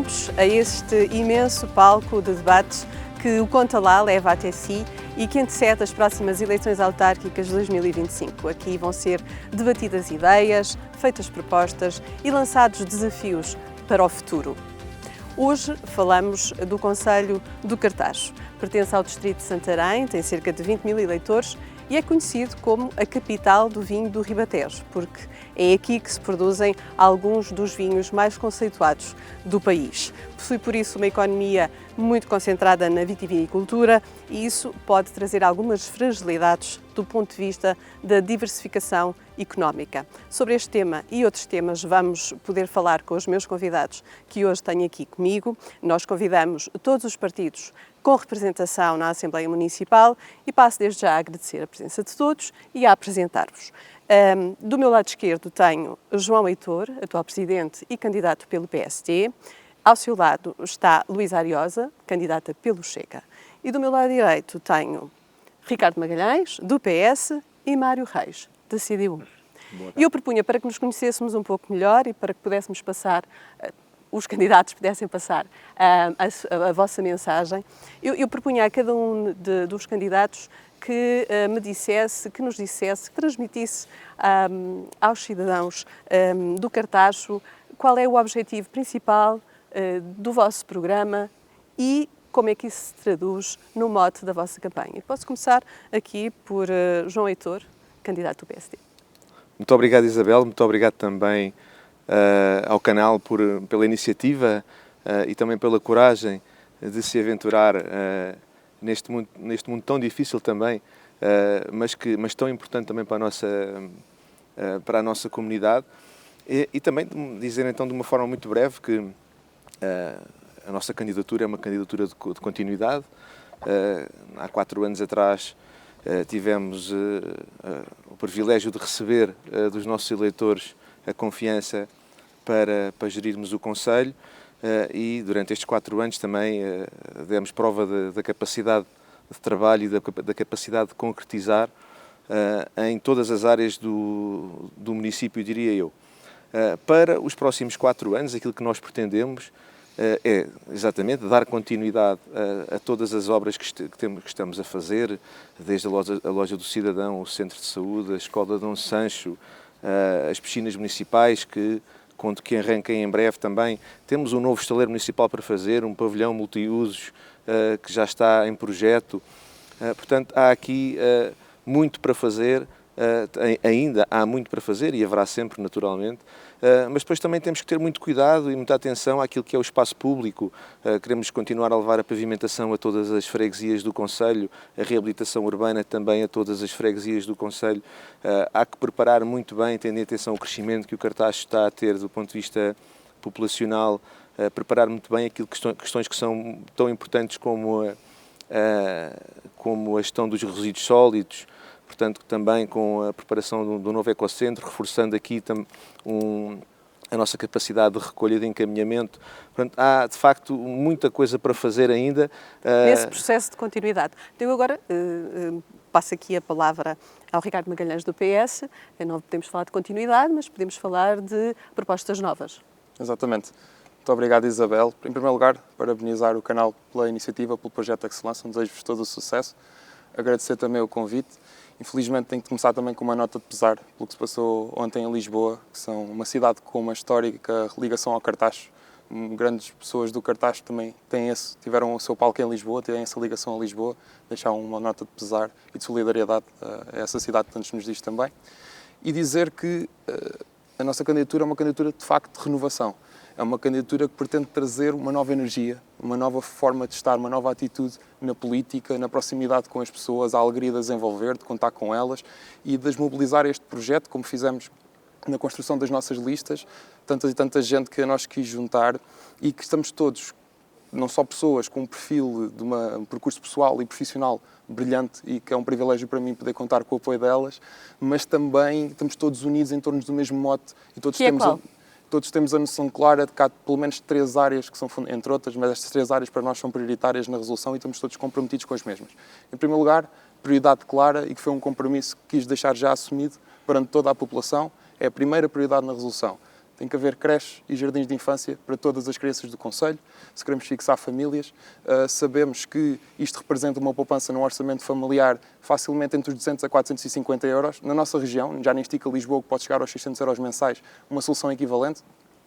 bem-vindos a este imenso palco de debates que o Conta Lá leva até si e que antecede as próximas eleições autárquicas de 2025. Aqui vão ser debatidas ideias, feitas propostas e lançados desafios para o futuro. Hoje falamos do Concelho do Cartacho. Pertence ao distrito de Santarém, tem cerca de 20 mil eleitores e é conhecido como a capital do vinho do Ribatejo, porque é aqui que se produzem alguns dos vinhos mais conceituados do país. Possui, por isso, uma economia muito concentrada na vitivinicultura e isso pode trazer algumas fragilidades do ponto de vista da diversificação económica. Sobre este tema e outros temas vamos poder falar com os meus convidados que hoje tenho aqui comigo. Nós convidamos todos os partidos com representação na Assembleia Municipal e passo desde já a agradecer a presença de todos e a apresentar-vos. Do meu lado esquerdo tenho João Heitor, atual Presidente e candidato pelo PSD. Ao seu lado está Luísa Ariosa, candidata pelo Chega. E do meu lado direito tenho Ricardo Magalhães, do PS, e Mário Reis, da CDU. E eu propunha para que nos conhecêssemos um pouco melhor e para que pudéssemos passar, os candidatos pudessem passar a vossa mensagem, eu propunha a cada um dos candidatos que nos dissesse, que transmitisse aos cidadãos do Cartacho qual é o objetivo principal do vosso programa e como é que isso se traduz no mote da vossa campanha. Posso começar aqui por João Heitor, candidato do PSD. Muito obrigado, Isabel. Muito obrigado também ao canal pela iniciativa e também pela coragem de se aventurar neste mundo tão difícil também, mas tão importante também para a nossa comunidade. E também dizer então de uma forma muito breve que a nossa candidatura é uma candidatura de continuidade. Há 4 anos atrás tivemos o privilégio de receber dos nossos eleitores a confiança para gerirmos o Concelho e durante estes 4 anos também demos prova da capacidade de trabalho e da capacidade de concretizar em todas as áreas do município, diria eu. Para os próximos 4 anos, aquilo que nós pretendemos é exatamente dar continuidade a todas as obras que estamos a fazer, desde a loja do Cidadão, o Centro de Saúde, a Escola Dom Sancho, as piscinas municipais, que conto que arranquem em breve também. Temos um novo estaleiro municipal para fazer, um pavilhão multiusos que já está em projeto. Portanto, há aqui muito para fazer, ainda há muito para fazer e haverá sempre, naturalmente. Mas depois também temos que ter muito cuidado e muita atenção àquilo que é o espaço público. Queremos continuar a levar a pavimentação a todas as freguesias do Concelho, a reabilitação urbana também a todas as freguesias do Concelho. Há que preparar muito bem, tendo em atenção o crescimento que o Cartacho está a ter do ponto de vista populacional, preparar muito bem questões que são tão importantes como a gestão dos resíduos sólidos, portanto, também com a preparação do novo ecocentro, reforçando aqui a nossa capacidade de recolha e de encaminhamento. Portanto, há, de facto, muita coisa para fazer ainda. Nesse processo de continuidade. Então, eu agora passo aqui a palavra ao Ricardo Magalhães, do PS. Não podemos falar de continuidade, mas podemos falar de propostas novas. Exatamente. Muito obrigado, Isabel. Em primeiro lugar, parabenizar o canal pela iniciativa, pelo projeto Excelência. Desejo-vos todo o sucesso. Agradecer também o convite. Infelizmente tenho que começar também com uma nota de pesar pelo que se passou ontem em Lisboa, que são uma cidade com uma histórica ligação ao Cartacho. Grandes pessoas do Cartacho também tiveram o seu palco em Lisboa, têm essa ligação a Lisboa. Deixar uma nota de pesar e de solidariedade a essa cidade que tanto nos diz também. E dizer que a nossa candidatura é uma candidatura de facto de renovação. É uma candidatura que pretende trazer uma nova energia, uma nova forma de estar, uma nova atitude na política, na proximidade com as pessoas, a alegria de desenvolver, de contar com elas e de desmobilizar este projeto, como fizemos na construção das nossas listas, tanta e tanta gente que a nós quis juntar e que estamos todos, não só pessoas com um perfil de um percurso pessoal e profissional brilhante e que é um privilégio para mim poder contar com o apoio delas, mas também estamos todos unidos em torno do mesmo mote e todos temos a noção clara de que há pelo menos 3 áreas que são, entre outras, mas estas 3 áreas para nós são prioritárias na resolução e estamos todos comprometidos com as mesmas. Em primeiro lugar, prioridade clara e que foi um compromisso que quis deixar já assumido perante toda a população, é a primeira prioridade na resolução. Tem que haver creches e jardins de infância para todas as crianças do concelho. Se queremos fixar famílias, sabemos que isto representa uma poupança no orçamento familiar facilmente entre os 200 a 450 euros. Na nossa região, já nem estica Lisboa, que pode chegar aos 600 euros mensais, uma solução equivalente.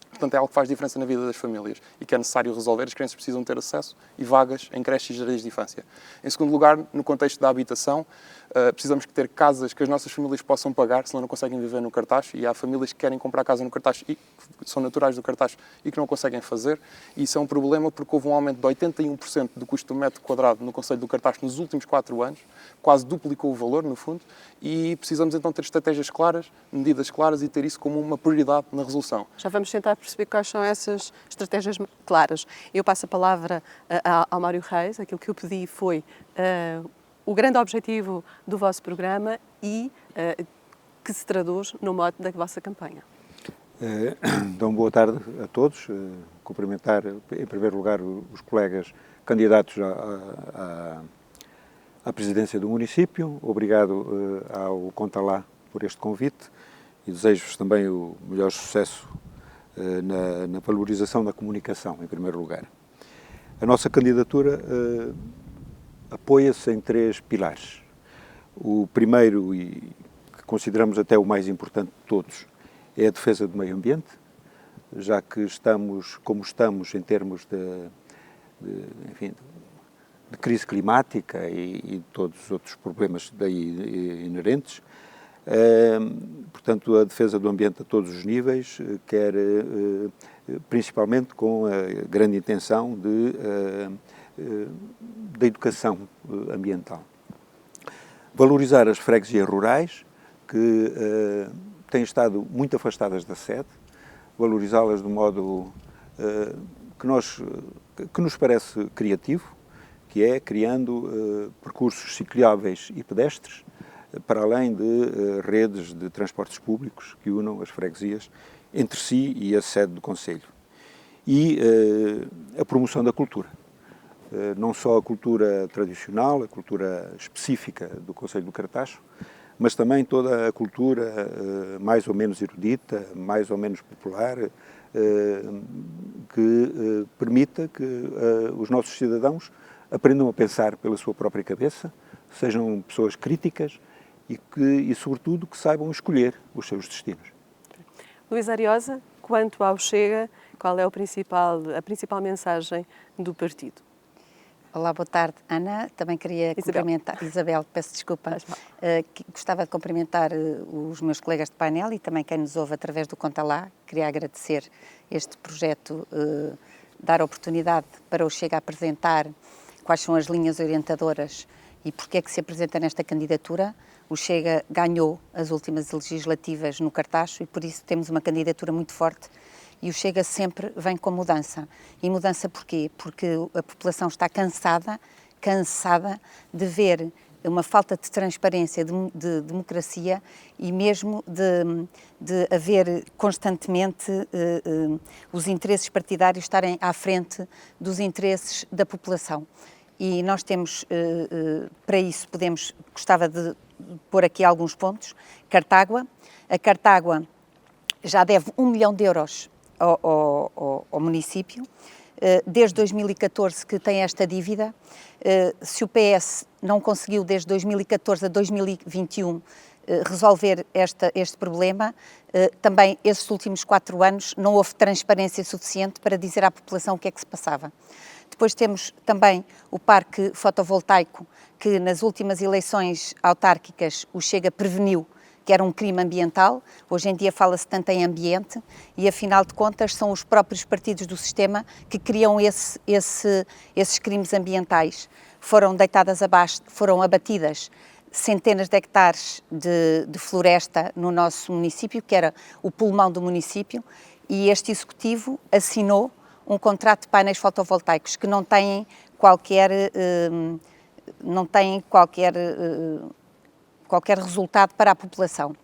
Portanto, é algo que faz diferença na vida das famílias e que é necessário resolver. As crianças precisam ter acesso e vagas em creches e jardins de infância. Em segundo lugar, no contexto da habitação, precisamos ter casas que as nossas famílias possam pagar, senão não conseguem viver no Cartacho, e há famílias que querem comprar casa no Cartacho e que são naturais do Cartacho e que não conseguem fazer. E isso é um problema porque houve um aumento de 81% do custo do metro quadrado no concelho do Cartacho nos últimos 4 anos, quase duplicou o valor, no fundo, e precisamos então ter estratégias claras, medidas claras e ter isso como uma prioridade na resolução. Já vamos tentar perceber quais são essas estratégias claras. Eu passo a palavra ao Mário Reis. Aquilo que eu pedi foi o grande objetivo do vosso programa e que se traduz no mote da vossa campanha. Então, boa tarde a todos. Cumprimentar, em primeiro lugar, os colegas candidatos à presidência do município. Obrigado ao Contalá por este convite e desejo-vos também o melhor sucesso na valorização da comunicação, em primeiro lugar. A nossa candidatura apoia-se em 3 pilares. O primeiro, e que consideramos até o mais importante de todos, é a defesa do meio ambiente, já que estamos como estamos em termos de crise climática e todos os outros problemas daí inerentes. Portanto, a defesa do ambiente a todos os níveis, quer principalmente com a grande intenção da educação ambiental. Valorizar as freguesias rurais, que têm estado muito afastadas da sede, valorizá-las de um modo que nos parece criativo, que é criando percursos cicláveis e pedestres, para além de redes de transportes públicos que unam as freguesias entre si e a sede do concelho. E a promoção da cultura. Não só a cultura tradicional, a cultura específica do concelho do Cartacho, mas também toda a cultura mais ou menos erudita, mais ou menos popular, que permita que os nossos cidadãos aprendam a pensar pela sua própria cabeça, sejam pessoas críticas e sobretudo, que saibam escolher os seus destinos. Luís Ariosa, quanto ao Chega, qual é a principal mensagem do partido? Olá, boa tarde, Ana. Também queria cumprimentar... Isabel, peço desculpa. Gostava de cumprimentar os meus colegas de painel e também quem nos ouve através do Contalá. Queria agradecer este projeto, dar a oportunidade para o Chega apresentar quais são as linhas orientadoras e porque é que se apresenta nesta candidatura. O Chega ganhou as últimas legislativas no Cartacho e por isso temos uma candidatura muito forte. E o Chega sempre vem com mudança. E mudança porquê? Porque a população está cansada de ver uma falta de transparência, de democracia e mesmo de haver constantemente os interesses partidários estarem à frente dos interesses da população. E nós temos, para isso, gostava de pôr aqui alguns pontos. Cartágua. A Cartágua já deve 1 milhão de euros ao município, desde 2014 que tem esta dívida. Se o PS não conseguiu desde 2014 a 2021 resolver este problema, também esses últimos 4 anos não houve transparência suficiente para dizer à população o que é que se passava. Depois temos também o parque fotovoltaico, que nas últimas eleições autárquicas o Chega preveniu que era um crime ambiental. Hoje em dia fala-se tanto em ambiente e, afinal de contas, são os próprios partidos do sistema que criam esses crimes ambientais. Foram deitadas abaixo, foram abatidas centenas de hectares de floresta no nosso município, que era o pulmão do município, e este executivo assinou um contrato de painéis fotovoltaicos que não têm qualquer resultado para a população.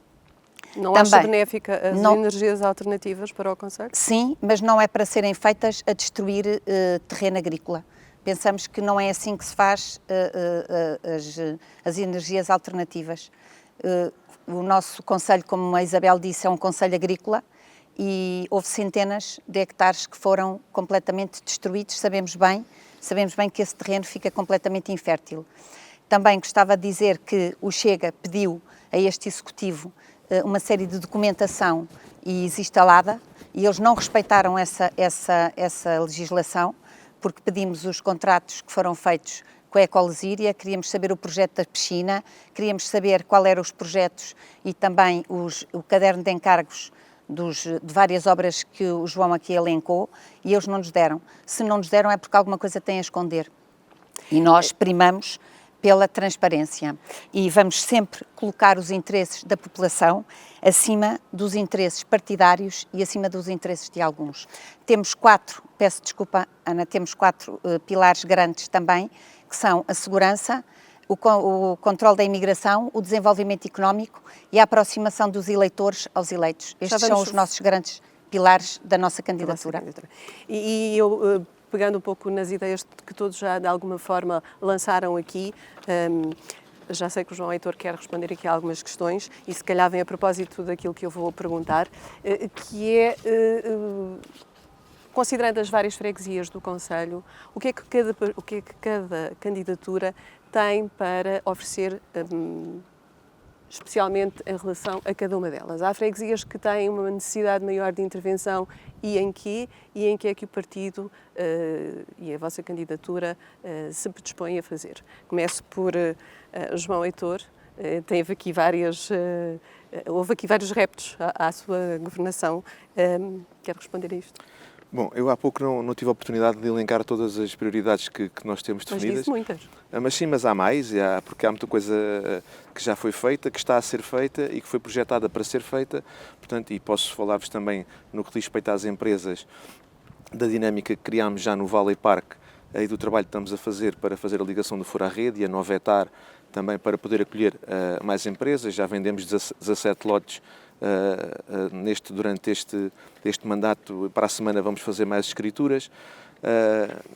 Não acha benéfica as energias alternativas para o concelho? Sim, mas não é para serem feitas a destruir terreno agrícola. Pensamos que não é assim que se faz as energias alternativas. O nosso concelho, como a Isabel disse, é um concelho agrícola e houve centenas de hectares que foram completamente destruídos. Sabemos bem que esse terreno fica completamente infértil. Também gostava de dizer que o Chega pediu a este Executivo uma série de documentação e instalada, e eles não respeitaram essa legislação, porque pedimos os contratos que foram feitos com a Ecolesíria, queríamos saber o projeto da piscina, queríamos saber qual eram os projetos e também o caderno de encargos de várias obras que o João aqui elencou, e eles não nos deram. Se não nos deram é porque alguma coisa têm a esconder. E nós primamos pela transparência e vamos sempre colocar os interesses da população acima dos interesses partidários e acima dos interesses de alguns. Temos peço desculpa, Ana, temos quatro pilares grandes também, que são a segurança, o controle da imigração, o desenvolvimento económico e a aproximação dos eleitores aos eleitos. Estes são os nossos grandes pilares da nossa candidatura. E eu, pegando um pouco nas ideias que todos já de alguma forma lançaram aqui, já sei que o João Heitor quer responder aqui a algumas questões e se calhar vem a propósito daquilo que eu vou perguntar, que é, considerando as várias freguesias do concelho, o que é que cada candidatura tem para oferecer, especialmente em relação a cada uma delas? Há freguesias que têm uma necessidade maior de intervenção e em que é que o partido e a vossa candidatura se predispõem a fazer? Começo por João Heitor. Houve aqui vários reptos à sua governação. Quer responder a isto? Bom, eu há pouco não tive a oportunidade de elencar todas as prioridades que nós temos definidas. Mas disse muitas. Mas sim, mas há mais, porque há muita coisa que já foi feita, que está a ser feita e que foi projetada para ser feita. Portanto, e posso falar-vos também no que diz respeito às empresas, da dinâmica que criámos já no Valley Park e do trabalho que estamos a fazer para fazer a ligação do Furo à Rede e a Nova Etar também para poder acolher mais empresas. Já vendemos 17 lotes durante este mandato. Para a semana vamos fazer mais escrituras.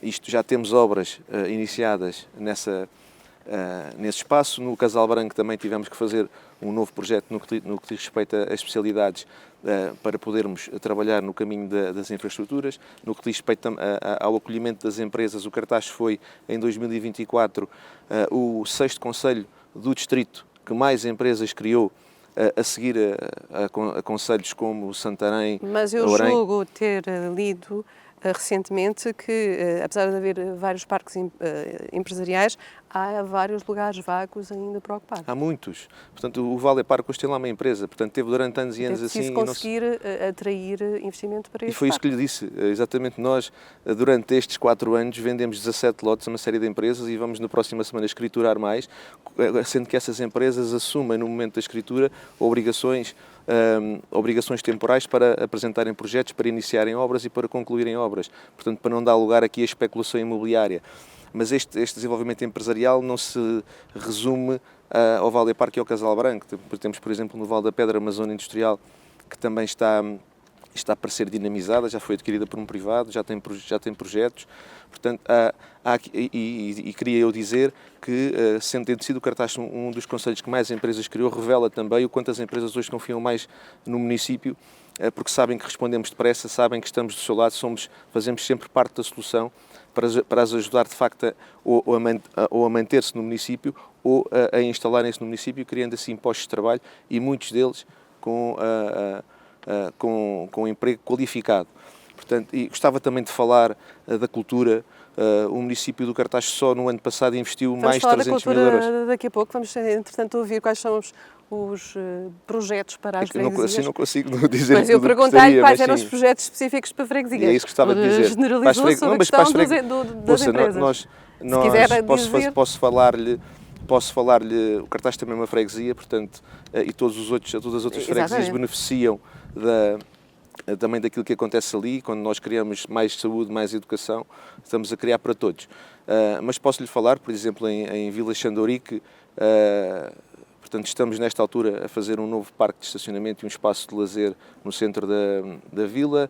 Isto já temos obras iniciadas nesse espaço. No Casal Branco também tivemos que fazer um novo projeto no que diz respeito a especialidades para podermos trabalhar no caminho das infraestruturas. No que diz respeito ao acolhimento das empresas, o cartaz foi, em 2024, o 6º concelho do distrito que mais empresas criou, a seguir a concelhos como Santarém, Mas eu Orem. julgo ter lido recentemente que, apesar de haver vários parques empresariais, há vários lugares vagos ainda para ocupar. Há muitos. Portanto, o Valley Park hoje tem lá uma empresa. Portanto, teve durante anos e anos assim. É preciso conseguir atrair investimento para E este foi isso que parque. lhe disse. Exatamente, nós, durante estes 4 anos, vendemos 17 lotes a uma série de empresas e vamos na próxima semana escriturar mais, sendo que essas empresas assumem, no momento da escritura, obrigações temporais para apresentarem projetos, para iniciarem obras e para concluírem obras. Portanto, para não dar lugar aqui à especulação imobiliária. Mas este desenvolvimento empresarial não se resume ao Valley Park e ao Casal Branco. Temos, por exemplo, no Val da Pedra, uma zona industrial que também está para ser dinamizada, já foi adquirida por um privado, já tem projetos. Portanto, queria eu dizer que, sendo tendo sido o cartaz um dos concelhos que mais empresas criou, revela também o quanto as empresas hoje confiam mais no município, porque sabem que respondemos depressa, sabem que estamos do seu lado, fazemos sempre parte da solução para as ajudar, de facto, ou a manter-se no município ou a instalarem-se no município, criando assim postos de trabalho e muitos deles com emprego qualificado. Portanto, e gostava também de falar da cultura. O município do Cartaz só no ano passado investiu mais de 300 mil euros. Daqui a pouco vamos, entretanto, ouvir quais são os projetos para as freguesias. Assim não consigo dizer. Mas eu perguntei quais eram os projetos específicos para freguesias. E é isso que gostava de dizer. Generalizou sobre a questão das empresas. Se quiser dizer... Posso falar-lhe, o Cartaz também é uma freguesia, portanto, e todas as outras freguesias beneficiam também daquilo que acontece ali. Quando nós criamos mais saúde, mais educação, estamos a criar para todos. Mas posso-lhe falar, por exemplo, em Vila Xandorique, portanto, estamos nesta altura a fazer um novo parque de estacionamento e um espaço de lazer no centro da vila.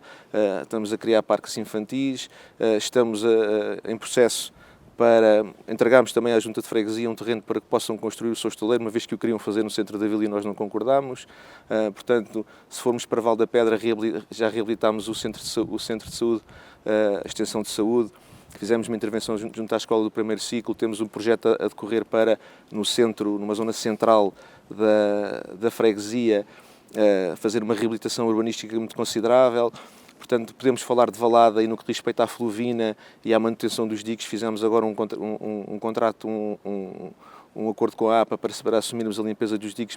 Estamos a criar parques infantis, estamos em processo para entregarmos também à Junta de Freguesia um terreno para que possam construir o seu estaleiro, uma vez que o queriam fazer no centro da vila e nós não concordámos. Portanto, se formos para Val da Pedra, já reabilitámos o centro de saúde, a extensão de saúde. Fizemos uma intervenção junto à escola do primeiro ciclo, temos um projeto a decorrer para, no centro, numa zona central da freguesia, fazer uma reabilitação urbanística muito considerável. Portanto, podemos falar de Valada e no que diz respeito à Fluvina e à manutenção dos diques, fizemos agora um contrato, um acordo com a APA para assumirmos a limpeza dos diques,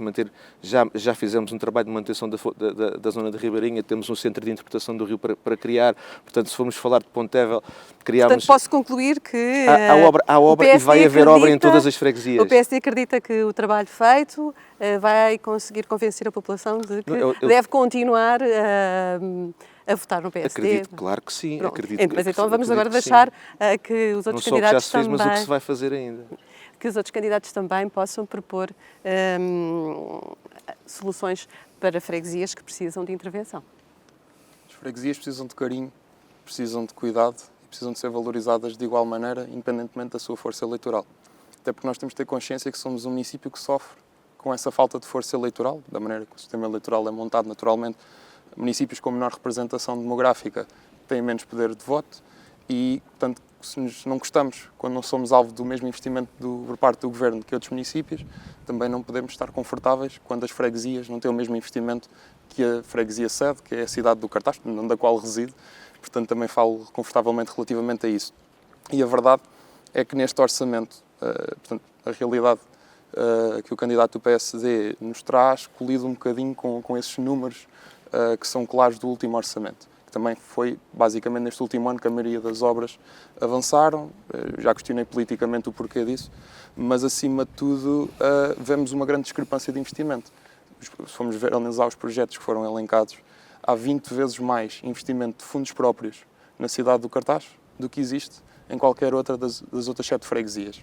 já fizemos um trabalho de manutenção da zona de Ribeirinha, temos um centro de interpretação do rio para criar. Portanto, se formos falar de Pontevel, criámos... Portanto, posso concluir que há obra e vai haver obra em todas as freguesias. O PSD acredita que o trabalho feito vai conseguir convencer a população de que deve continuar a votar no PSD? Acredito, claro que sim. Mas então vamos agora deixar que os outros candidatos também... Não só o que já se fez, mas o que se vai fazer ainda. Que os outros candidatos também possam propor soluções para freguesias que precisam de intervenção. As freguesias precisam de carinho, precisam de cuidado e precisam de ser valorizadas de igual maneira, independentemente da sua força eleitoral. Até porque nós temos de ter consciência que somos um município que sofre com essa falta de força eleitoral, da maneira que o sistema eleitoral é montado naturalmente. Municípios com menor representação demográfica têm menos poder de voto e, portanto, se nos não gostamos, quando não somos alvo do mesmo investimento por parte do Governo que outros municípios, também não podemos estar confortáveis quando as freguesias não têm o mesmo investimento que a freguesia sede, que é a cidade do Cartaz, da qual resido. Portanto, também falo confortavelmente relativamente a isso. E a verdade é que neste orçamento, portanto, a realidade que o candidato do PSD nos traz colide um bocadinho com esses números que são claros do último orçamento. Também foi, basicamente, neste último ano que a maioria das obras avançaram. Já questionei politicamente o porquê disso, mas, acima de tudo, vemos uma grande discrepância de investimento. Se formos analisar os projetos que foram elencados, há 20 vezes mais investimento de fundos próprios na cidade do Cartaz do que existe em qualquer outra das outras 7 freguesias.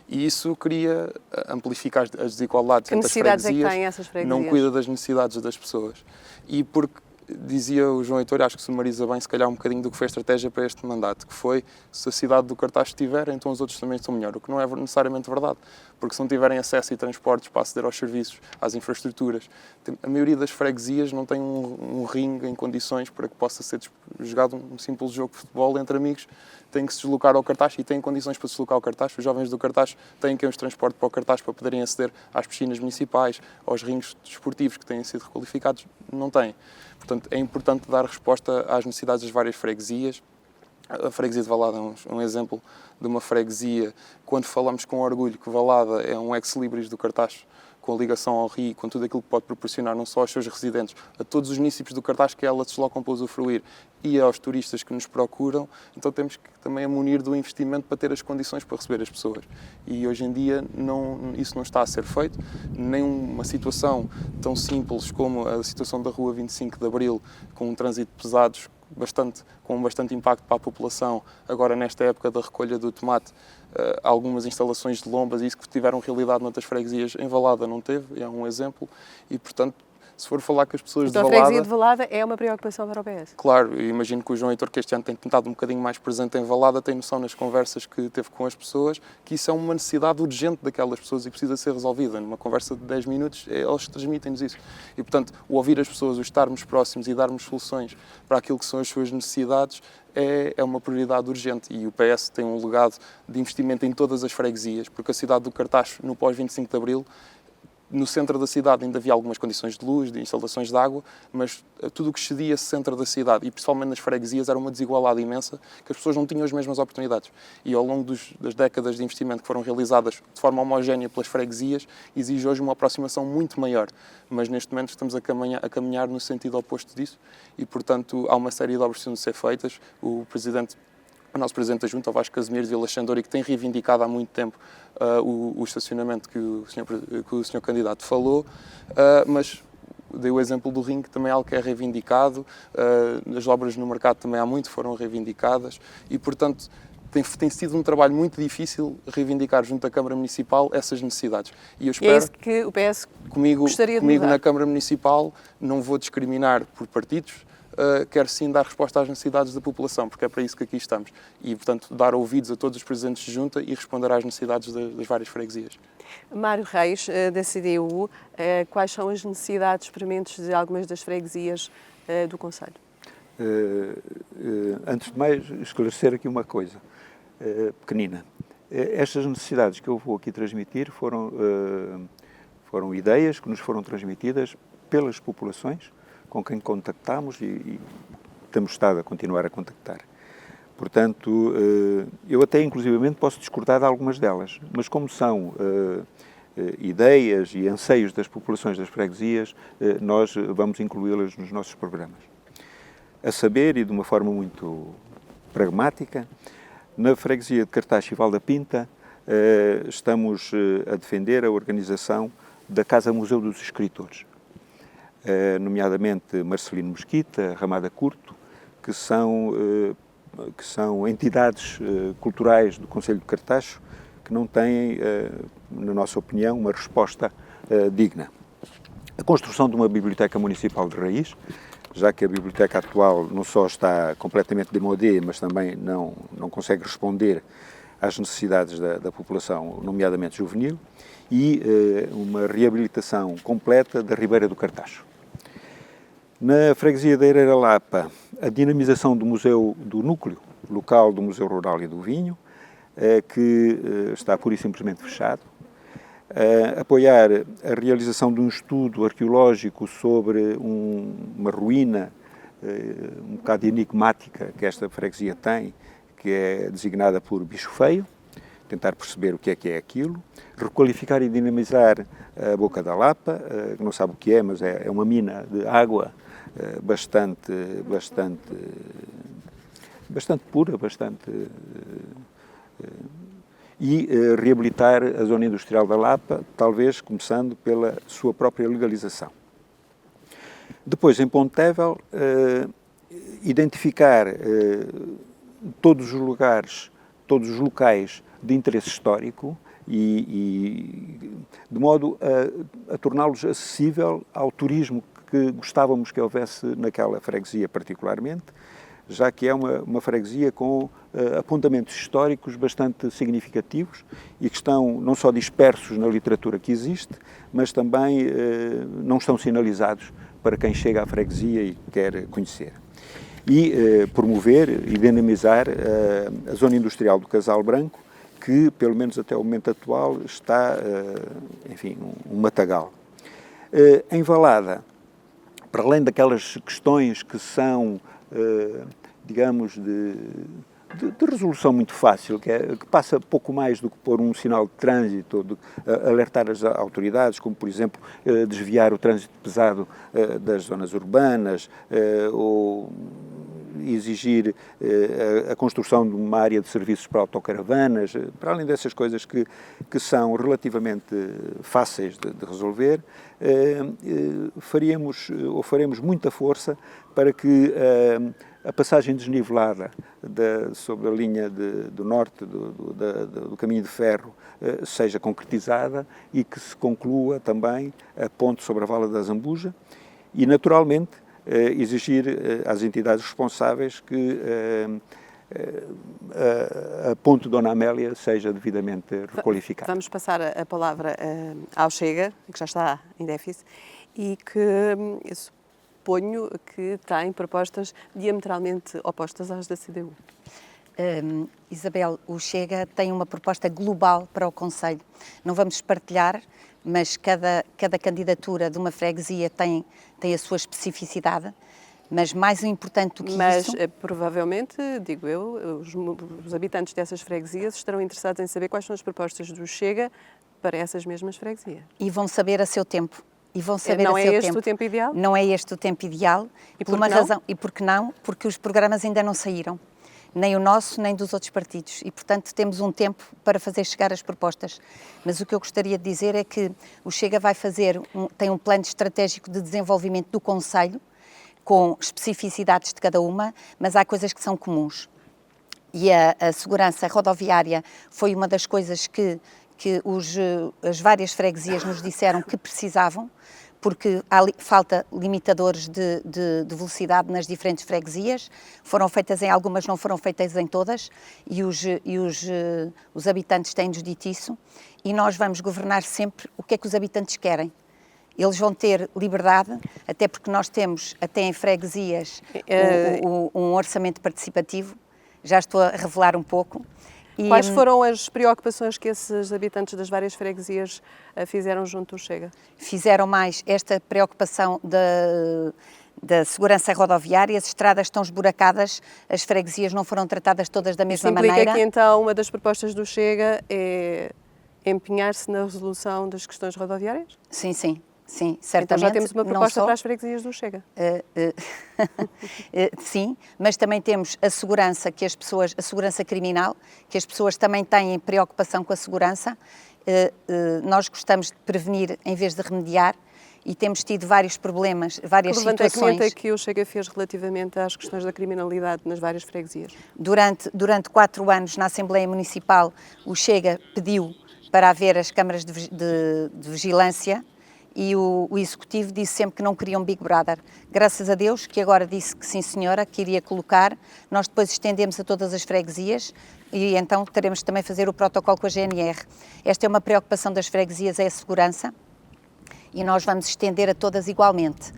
E isso queria amplificar as desigualdades entre as freguesias. Que necessidades é que têm essas freguesias? Não cuida das necessidades das pessoas. E porque dizia o João Heitor, acho que sumariza bem, se calhar um bocadinho do que foi a estratégia para este mandato, que foi, se a cidade do Cartaz estiver, então os outros também estão melhor, o que não é necessariamente verdade, porque se não tiverem acesso e transportes para aceder aos serviços, às infraestruturas, a maioria das freguesias não tem um ringue em condições para que possa ser jogado um simples jogo de futebol entre amigos, têm que se deslocar ao Cartaz e têm condições para se deslocar ao Cartaz. Os jovens do Cartaz têm que ir uns transportes para o Cartaz para poderem aceder às piscinas municipais, aos ringues desportivos que têm sido requalificados, não têm. Portanto, é importante dar resposta às necessidades das várias freguesias. A freguesia de Valada é um exemplo de uma freguesia, quando falamos com orgulho que Valada é um ex-libris do Cartaz, com a ligação ao rio, com tudo aquilo que pode proporcionar não só aos seus residentes, a todos os municípios do Cartaz que ela se deslocam para usufruir e aos turistas que nos procuram, então temos que também a munir do investimento para ter as condições para receber as pessoas. E hoje em dia isso não está a ser feito, nem uma situação tão simples como a situação da Rua 25 de Abril, com um trânsito pesados, com bastante impacto para a população, agora nesta época da recolha do tomate, algumas instalações de lombas e isso que tiveram realidade noutras freguesias, em Valada não teve, é um exemplo, e portanto, se for falar que as pessoas então, de Valada... a freguesia de Valada é uma preocupação para o PS? Claro, eu imagino que o João Heitor, que este ano tem tentado um bocadinho mais presente em Valada, tem noção nas conversas que teve com as pessoas que isso é uma necessidade urgente daquelas pessoas e precisa ser resolvida. Numa conversa de 10 minutos, eles transmitem-nos isso. E, portanto, o ouvir as pessoas, o estarmos próximos e darmos soluções para aquilo que são as suas necessidades é uma prioridade urgente. E o PS tem um legado de investimento em todas as freguesias, porque a cidade do Cartaz, no pós-25 de Abril, no centro da cidade ainda havia algumas condições de luz, de instalações de água, mas tudo o que excedia centro da cidade, e principalmente nas freguesias, era uma desigualdade imensa, que as pessoas não tinham as mesmas oportunidades. E ao longo das décadas de investimento que foram realizadas de forma homogénea pelas freguesias, exige hoje uma aproximação muito maior. Mas neste momento estamos a caminhar no sentido oposto disso, e portanto há uma série de obras que precisam de ser feitas. O nosso Presidente da Junta, o Vasco Casimiro de Vila Xandori, que tem reivindicado há muito tempo o estacionamento que o senhor candidato falou, mas dei o exemplo do ringue, também é algo que é reivindicado, as obras no mercado também há muito foram reivindicadas e, portanto, tem sido um trabalho muito difícil reivindicar junto à Câmara Municipal essas necessidades. E eu espero, é isso que o PS gostaria de mudar. na Câmara Municipal não vou discriminar por partidos, quer sim dar resposta às necessidades da população, porque é para isso que aqui estamos. E, portanto, dar ouvidos a todos os presidentes de junta e responder às necessidades das várias freguesias. Mário Reis, da CDU, quais são as necessidades prementes de algumas das freguesias do concelho? Antes de mais, esclarecer aqui uma coisa pequenina. Estas necessidades que eu vou aqui transmitir foram ideias que nos foram transmitidas pelas populações com quem contactámos e temos estado a continuar a contactar. Portanto, eu até inclusivamente posso discordar de algumas delas, mas como são ideias e anseios das populações das freguesias, nós vamos incluí-las nos nossos programas. A saber, e de uma forma muito pragmática, na freguesia de Cartaxo e Val da Pinta, estamos a defender a organização da Casa Museu dos Escritores, nomeadamente Marcelino Mesquita, Ramada Curto, que são entidades culturais do Concelho de Cartaxo que não têm, na nossa opinião, uma resposta digna. A construção de uma biblioteca municipal de raiz, já que a biblioteca atual não só está completamente démodé, mas também não consegue responder às necessidades da população, nomeadamente juvenil, e uma reabilitação completa da Ribeira do Cartaxo. Na freguesia da Ereira Lapa, a dinamização do museu do núcleo local do Museu Rural e do Vinho, que está pura e simplesmente fechado. Apoiar a realização de um estudo arqueológico sobre uma ruína um bocado enigmática que esta freguesia tem, que é designada por Bicho Feio, tentar perceber o que é aquilo, requalificar e dinamizar a Boca da Lapa, que não sabe o que é, mas é uma mina de água bastante pura, e reabilitar a zona industrial da Lapa, talvez começando pela sua própria legalização. Depois, em Pontevel, identificar todos os lugares, todos os locais de interesse histórico e de modo a torná-los acessível ao turismo que gostávamos que houvesse naquela freguesia particularmente, já que é uma freguesia com apontamentos históricos bastante significativos e que estão não só dispersos na literatura que existe, mas também não estão sinalizados para quem chega à freguesia e quer conhecer. E promover e dinamizar a zona industrial do Casal Branco, que, pelo menos até o momento atual, está, enfim, um matagal. Em Valada, para além daquelas questões que são, digamos, de resolução muito fácil, que passa pouco mais do que pôr um sinal de trânsito, alertar as autoridades, como, por exemplo, desviar o trânsito pesado das zonas urbanas, ou exigir a construção de uma área de serviços para autocaravanas, para além dessas coisas que são relativamente fáceis de resolver, faremos muita força para que a passagem desnivelada sobre a linha do norte do caminho de ferro seja concretizada e que se conclua também a ponte sobre a Vala da Zambuja e, naturalmente, exigir às entidades responsáveis que a ponte Dona Amélia seja devidamente requalificada. Vamos passar a palavra ao Chega, que já está em déficit, e que eu suponho que tem propostas diametralmente opostas às da CDU. Isabel, o Chega tem uma proposta global para o Concelho. Não vamos partilhar, mas cada candidatura de uma freguesia tem a sua especificidade, mas mais importante do que isso... Mas, provavelmente, digo eu, os habitantes dessas freguesias estarão interessados em saber quais são as propostas do Chega para essas mesmas freguesias. E vão saber a seu tempo. Não é este o tempo ideal? Não é este o tempo ideal. E por uma razão. E por que não? Porque os programas ainda não saíram. Nem o nosso, nem dos outros partidos. E, portanto, temos um tempo para fazer chegar as propostas. Mas o que eu gostaria de dizer é que o Chega tem um plano estratégico de desenvolvimento do Concelho, com especificidades de cada uma, mas há coisas que são comuns. E a segurança rodoviária foi uma das coisas que as várias freguesias nos disseram que precisavam, porque falta limitadores de velocidade nas diferentes freguesias, foram feitas em algumas, não foram feitas em todas, e os habitantes têm-nos dito isso, e nós vamos governar sempre o que é que os habitantes querem. Eles vão ter liberdade, até porque nós temos, até em freguesias, um orçamento participativo, já estou a revelar um pouco. Quais foram as preocupações que esses habitantes das várias freguesias fizeram junto do Chega? Fizeram mais esta preocupação da segurança rodoviária, as estradas estão esburacadas, as freguesias não foram tratadas todas da mesma maneira. Isso implica que então uma das propostas do Chega é empenhar-se na resolução das questões rodoviárias? Sim, sim. Sim, certamente. Então já temos uma proposta para as freguesias do Chega. Sim, mas também temos a segurança, a segurança criminal, que as pessoas também têm preocupação com a segurança. Nós gostamos de prevenir em vez de remediar e temos tido vários problemas, várias situações. Que levantamento é que o Chega fez relativamente às questões da criminalidade nas várias freguesias? Durante 4 anos na Assembleia Municipal, o Chega pediu para haver as câmaras de vigilância, e o Executivo disse sempre que não queriam Big Brother. Graças a Deus, que agora disse que sim senhora, que iria colocar, nós depois estendemos a todas as freguesias e então teremos também fazer o protocolo com a GNR. Esta é uma preocupação das freguesias, é a segurança, e nós vamos estender a todas igualmente.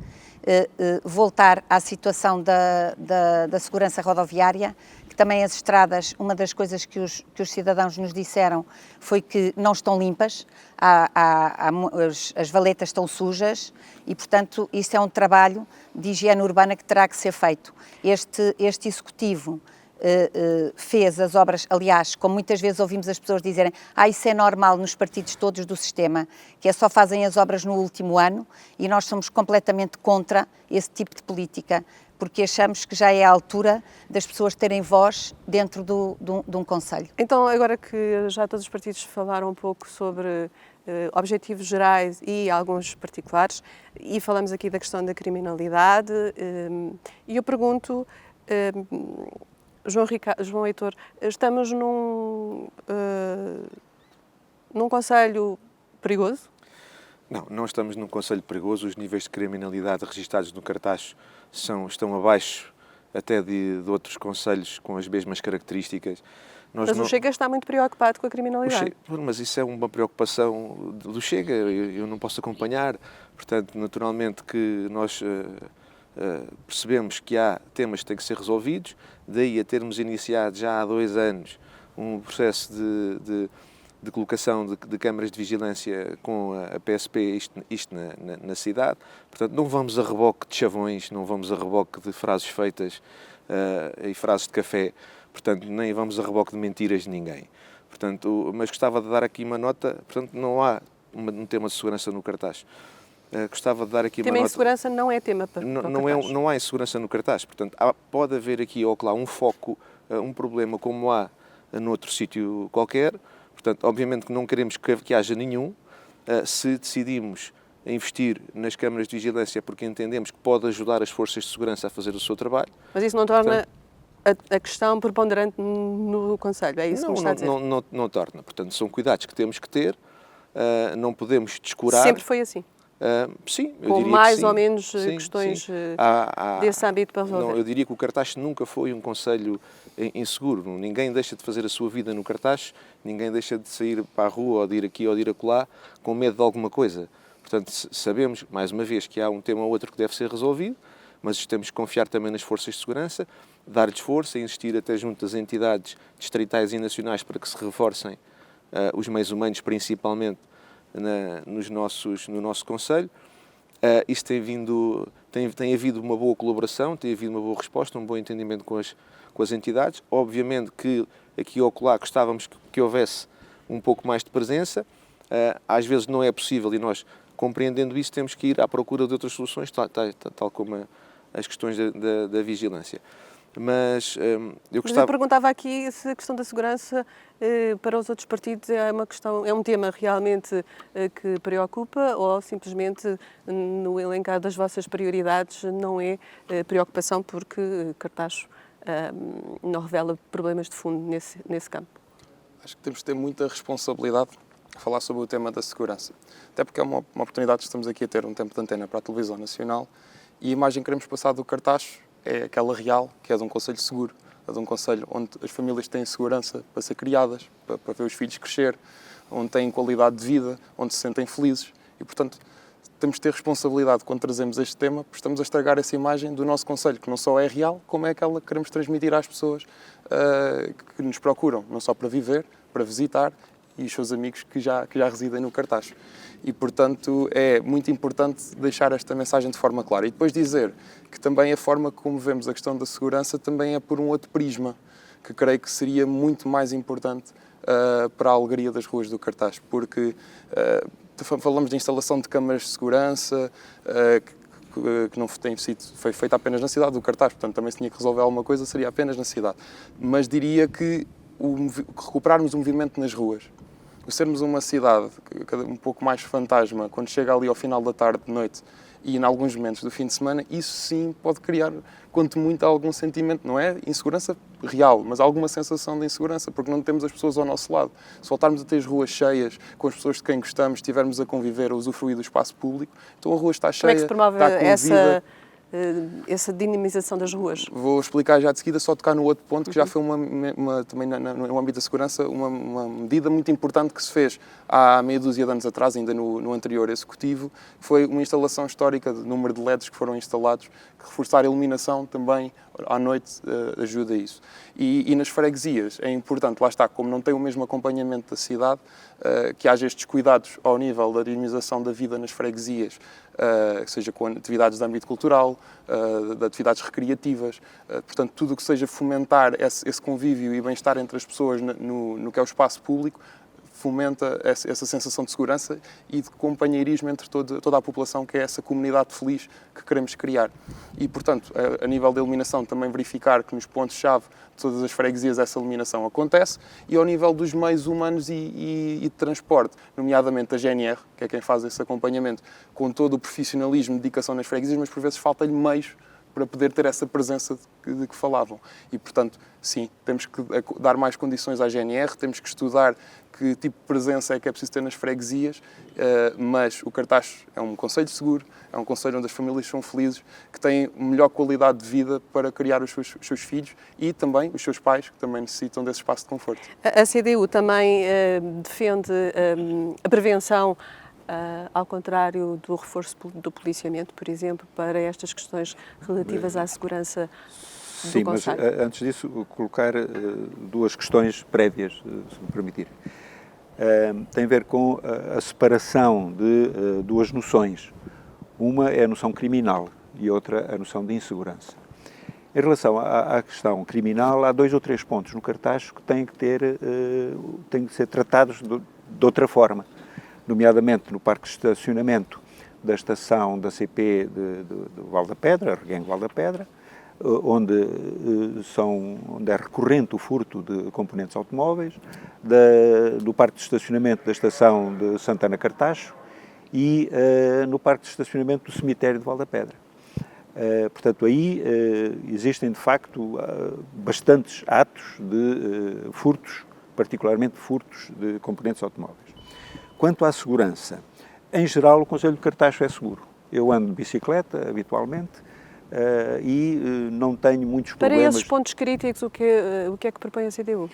Voltar à situação da segurança rodoviária, que também as estradas, uma das coisas que os cidadãos nos disseram foi que não estão limpas, as valetas estão sujas e, portanto, isto é um trabalho de higiene urbana que terá que ser feito. Este Executivo fez as obras, aliás, como muitas vezes ouvimos as pessoas dizerem, isso é normal nos partidos todos do sistema, que só fazem as obras no último ano, e nós somos completamente contra esse tipo de política, porque achamos que já é a altura das pessoas terem voz dentro de um concelho. Então, agora que já todos os partidos falaram um pouco sobre objetivos gerais e alguns particulares, e falamos aqui da questão da criminalidade, e eu pergunto... João Heitor, estamos num concelho perigoso? Não estamos num concelho perigoso. Os níveis de criminalidade registados no cartaz estão abaixo até de outros concelhos com as mesmas características. O Chega está muito preocupado com a criminalidade. Mas isso é uma preocupação do Chega, eu não posso acompanhar. Portanto, naturalmente que nós... percebemos que há temas que têm que ser resolvidos, daí a termos iniciado já há 2 anos um processo de colocação de câmaras de vigilância com a PSP, isto na cidade. Portanto, não vamos a reboque de chavões, não vamos a reboque de frases feitas e frases de café, portanto, nem vamos a reboque de mentiras de ninguém. Portanto, mas gostava de dar aqui uma nota, portanto, não há um tema de segurança no cartaz. Gostava de dar aqui uma nota. Insegurança não é tema para o cartaz. Não há insegurança no cartaz. Portanto, pode haver aqui ou lá um foco, um problema como há noutro sítio qualquer. Portanto, obviamente que não queremos que haja nenhum. Se decidimos investir nas câmaras de vigilância porque entendemos que pode ajudar as forças de segurança a fazer o seu trabalho. Mas isso não torna a questão preponderante no concelho, é isso que me está a dizer? Não torna. Portanto, são cuidados que temos que ter. Não podemos descurar. Sempre foi assim? Sim, eu com diria mais que sim. ou menos sim, questões sim. desse âmbito para resolver? Não, eu diria que o cartaz nunca foi um concelho inseguro. Ninguém deixa de fazer a sua vida no cartaz, ninguém deixa de sair para a rua ou de ir aqui ou de ir acolá com medo de alguma coisa. Portanto, sabemos, mais uma vez, que há um tema ou outro que deve ser resolvido, mas temos que confiar também nas forças de segurança, dar-lhes força, insistir até junto das entidades distritais e nacionais para que se reforcem os meios humanos, principalmente no nosso concelho. Isto tem havido uma boa colaboração, tem havido uma boa resposta, um bom entendimento com as entidades. Obviamente que aqui ou acolá gostávamos que houvesse um pouco mais de presença. Às vezes não é possível e nós, compreendendo isso, temos que ir à procura de outras soluções, tal como as questões da vigilância. Mas eu gostava... Mas eu perguntava aqui se a questão da segurança para os outros partidos é um tema realmente que preocupa ou simplesmente no elencar das vossas prioridades não é preocupação porque Cartaxo não revela problemas de fundo nesse campo? Acho que temos de ter muita responsabilidade a falar sobre o tema da segurança. Até porque é uma oportunidade que estamos aqui a ter um tempo de antena para a televisão nacional e a imagem que queremos passar do cartaz é aquela real, que é de um concelho seguro, é de um concelho onde as famílias têm segurança para ser criadas, para ver os filhos crescer, onde têm qualidade de vida, onde se sentem felizes e, portanto, temos de ter responsabilidade quando trazemos este tema, porque estamos a estragar essa imagem do nosso concelho, que não só é real, como é aquela que queremos transmitir às pessoas que nos procuram, não só para viver, para visitar, e os seus amigos que já residem no cartaz. E, portanto, é muito importante deixar esta mensagem de forma clara. E depois dizer que também a forma como vemos a questão da segurança também é por um outro prisma, que creio que seria muito mais importante para a alegria das ruas do cartaz, porque falamos de instalação de câmaras de segurança, que não foi feita apenas na cidade do cartaz, portanto também se tinha que resolver alguma coisa seria apenas na cidade. Mas diria que recuperarmos o movimento nas ruas, o sermos uma cidade um pouco mais fantasma, quando chega ali ao final da tarde, de noite, e em alguns momentos do fim de semana, isso sim pode criar, quanto muito, algum sentimento, não é insegurança real, mas alguma sensação de insegurança, porque não temos as pessoas ao nosso lado. Se voltarmos a ter as ruas cheias, com as pessoas de quem gostamos, estivermos a conviver, a usufruir do espaço público, então a rua está cheia, como é que se promove está essa dinamização das ruas? Vou explicar já de seguida, só tocar no outro ponto, que já foi também no âmbito da segurança, uma medida muito importante que se fez há meia dúzia de anos atrás, ainda no anterior executivo, foi uma instalação histórica de número de LEDs que foram instalados, que reforçar a iluminação também à noite ajuda a isso. E nas freguesias é importante, lá está, como não tem o mesmo acompanhamento da cidade, que haja estes cuidados ao nível da dinamização da vida nas freguesias, seja com atividades de âmbito cultural, de atividades recreativas, portanto, tudo o que seja fomentar esse convívio e bem-estar entre as pessoas no que é o espaço público, fomenta essa sensação de segurança e de companheirismo entre toda a população, que é essa comunidade feliz que queremos criar. E, portanto, a nível da iluminação, também verificar que nos pontos-chave de todas as freguesias essa iluminação acontece, e ao nível dos meios humanos e de transporte, nomeadamente a GNR, que é quem faz esse acompanhamento, com todo o profissionalismo e dedicação nas freguesias, mas por vezes falta-lhe meios para poder ter essa presença de que falavam. E, portanto, sim, temos que dar mais condições à GNR, temos que estudar que tipo de presença é que é preciso ter nas freguesias, mas o cartaz é um concelho seguro, é um concelho onde as famílias são felizes, que têm melhor qualidade de vida para criar os seus filhos e também os seus pais, que também necessitam desse espaço de conforto. A CDU também defende a prevenção, ao contrário do reforço do policiamento, por exemplo, para estas questões relativas à segurança do Sim, mas concelho. antes disso, colocar duas questões prévias, se me permitir. Tem a ver com a separação de duas noções. Uma é a noção criminal e outra a noção de insegurança. Em relação à questão criminal, há 2 ou 3 pontos no cartaz que têm que ser tratados de outra forma, nomeadamente no parque de estacionamento da estação da CP de Val da Pedra, Reguengo Val da Pedra, onde é recorrente o furto de componentes automóveis, do parque de estacionamento da estação de Santana Cartacho e no parque de estacionamento do cemitério de Val da Pedra. Portanto, aí existem, de facto, bastantes atos de furtos, particularmente furtos de componentes automóveis. Quanto à segurança, em geral, o concelho de Cartacho é seguro. Eu ando de bicicleta, habitualmente, e não tenho muitos problemas. Para esses pontos críticos, o que é que propõe a CDU?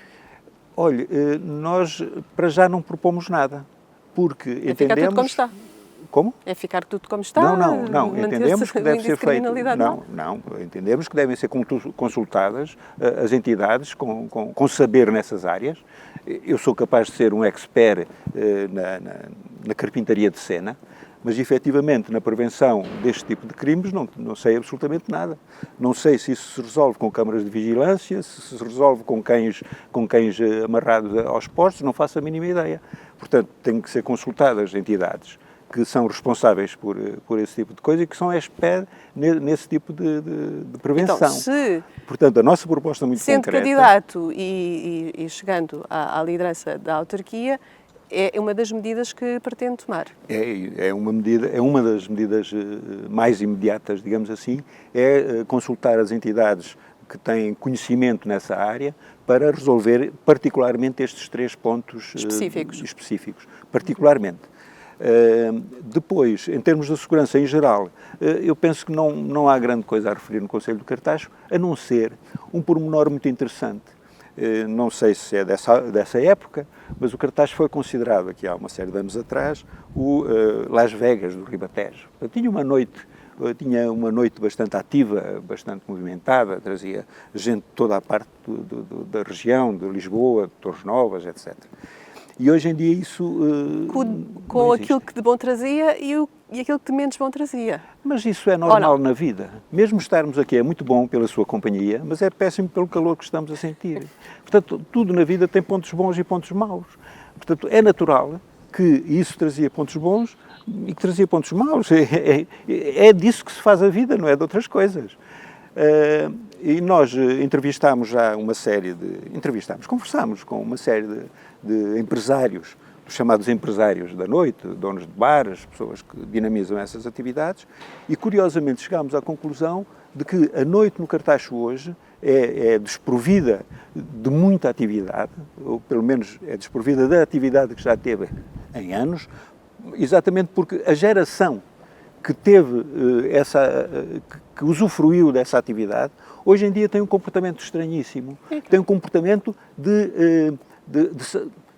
Olha, nós para já não propomos nada, porque entendemos... ficar tudo como está. Como? É ficar tudo como está? Não. Entendemos que deve ser feito... Não, entendemos que devem ser consultadas as entidades com saber nessas áreas. Eu sou capaz de ser um expert na carpintaria de cena, mas efetivamente na prevenção deste tipo de crimes não sei absolutamente nada. Não sei se isso se resolve com câmaras de vigilância, se resolve com cães amarrados aos postos, não faço a mínima ideia. Portanto, têm que ser consultadas entidades que são responsáveis por esse tipo de coisa e que são experts nesse tipo de prevenção. Então, portanto, a nossa proposta é muito sendo concreta... Sendo candidato e chegando à liderança da autarquia, é uma das medidas que pretende tomar. É uma das medidas mais imediatas, digamos assim, é consultar as entidades que têm conhecimento nessa área para resolver particularmente estes 3 pontos específicos, particularmente. Depois, em termos de segurança em geral, eu penso que não há grande coisa a referir no Concelho do Cartaxo, a não ser um pormenor muito interessante. Não sei se é dessa época, mas o Cartaxo foi considerado, aqui há uma série de anos atrás, o Las Vegas do Ribatejo. Tinha uma noite bastante ativa, bastante movimentada, trazia gente de toda a parte da região, de Lisboa, de Torres Novas, etc. E hoje em dia isso com aquilo que de bom trazia e aquilo que de menos bom trazia. Mas isso é normal na vida. Mesmo estarmos aqui é muito bom pela sua companhia, mas é péssimo pelo calor que estamos a sentir. Portanto, tudo na vida tem pontos bons e pontos maus. Portanto, é natural que isso trazia pontos bons e que trazia pontos maus. É disso que se faz a vida, não é de outras coisas. E nós conversámos com uma série de empresários, os chamados empresários da noite, donos de bares, pessoas que dinamizam essas atividades, e curiosamente chegámos à conclusão de que a noite no Cartaxo hoje é desprovida de muita atividade, ou pelo menos é desprovida da atividade que já teve em anos, exatamente porque a geração que teve que usufruiu dessa atividade, hoje em dia tem um comportamento estranhíssimo. Tem um comportamento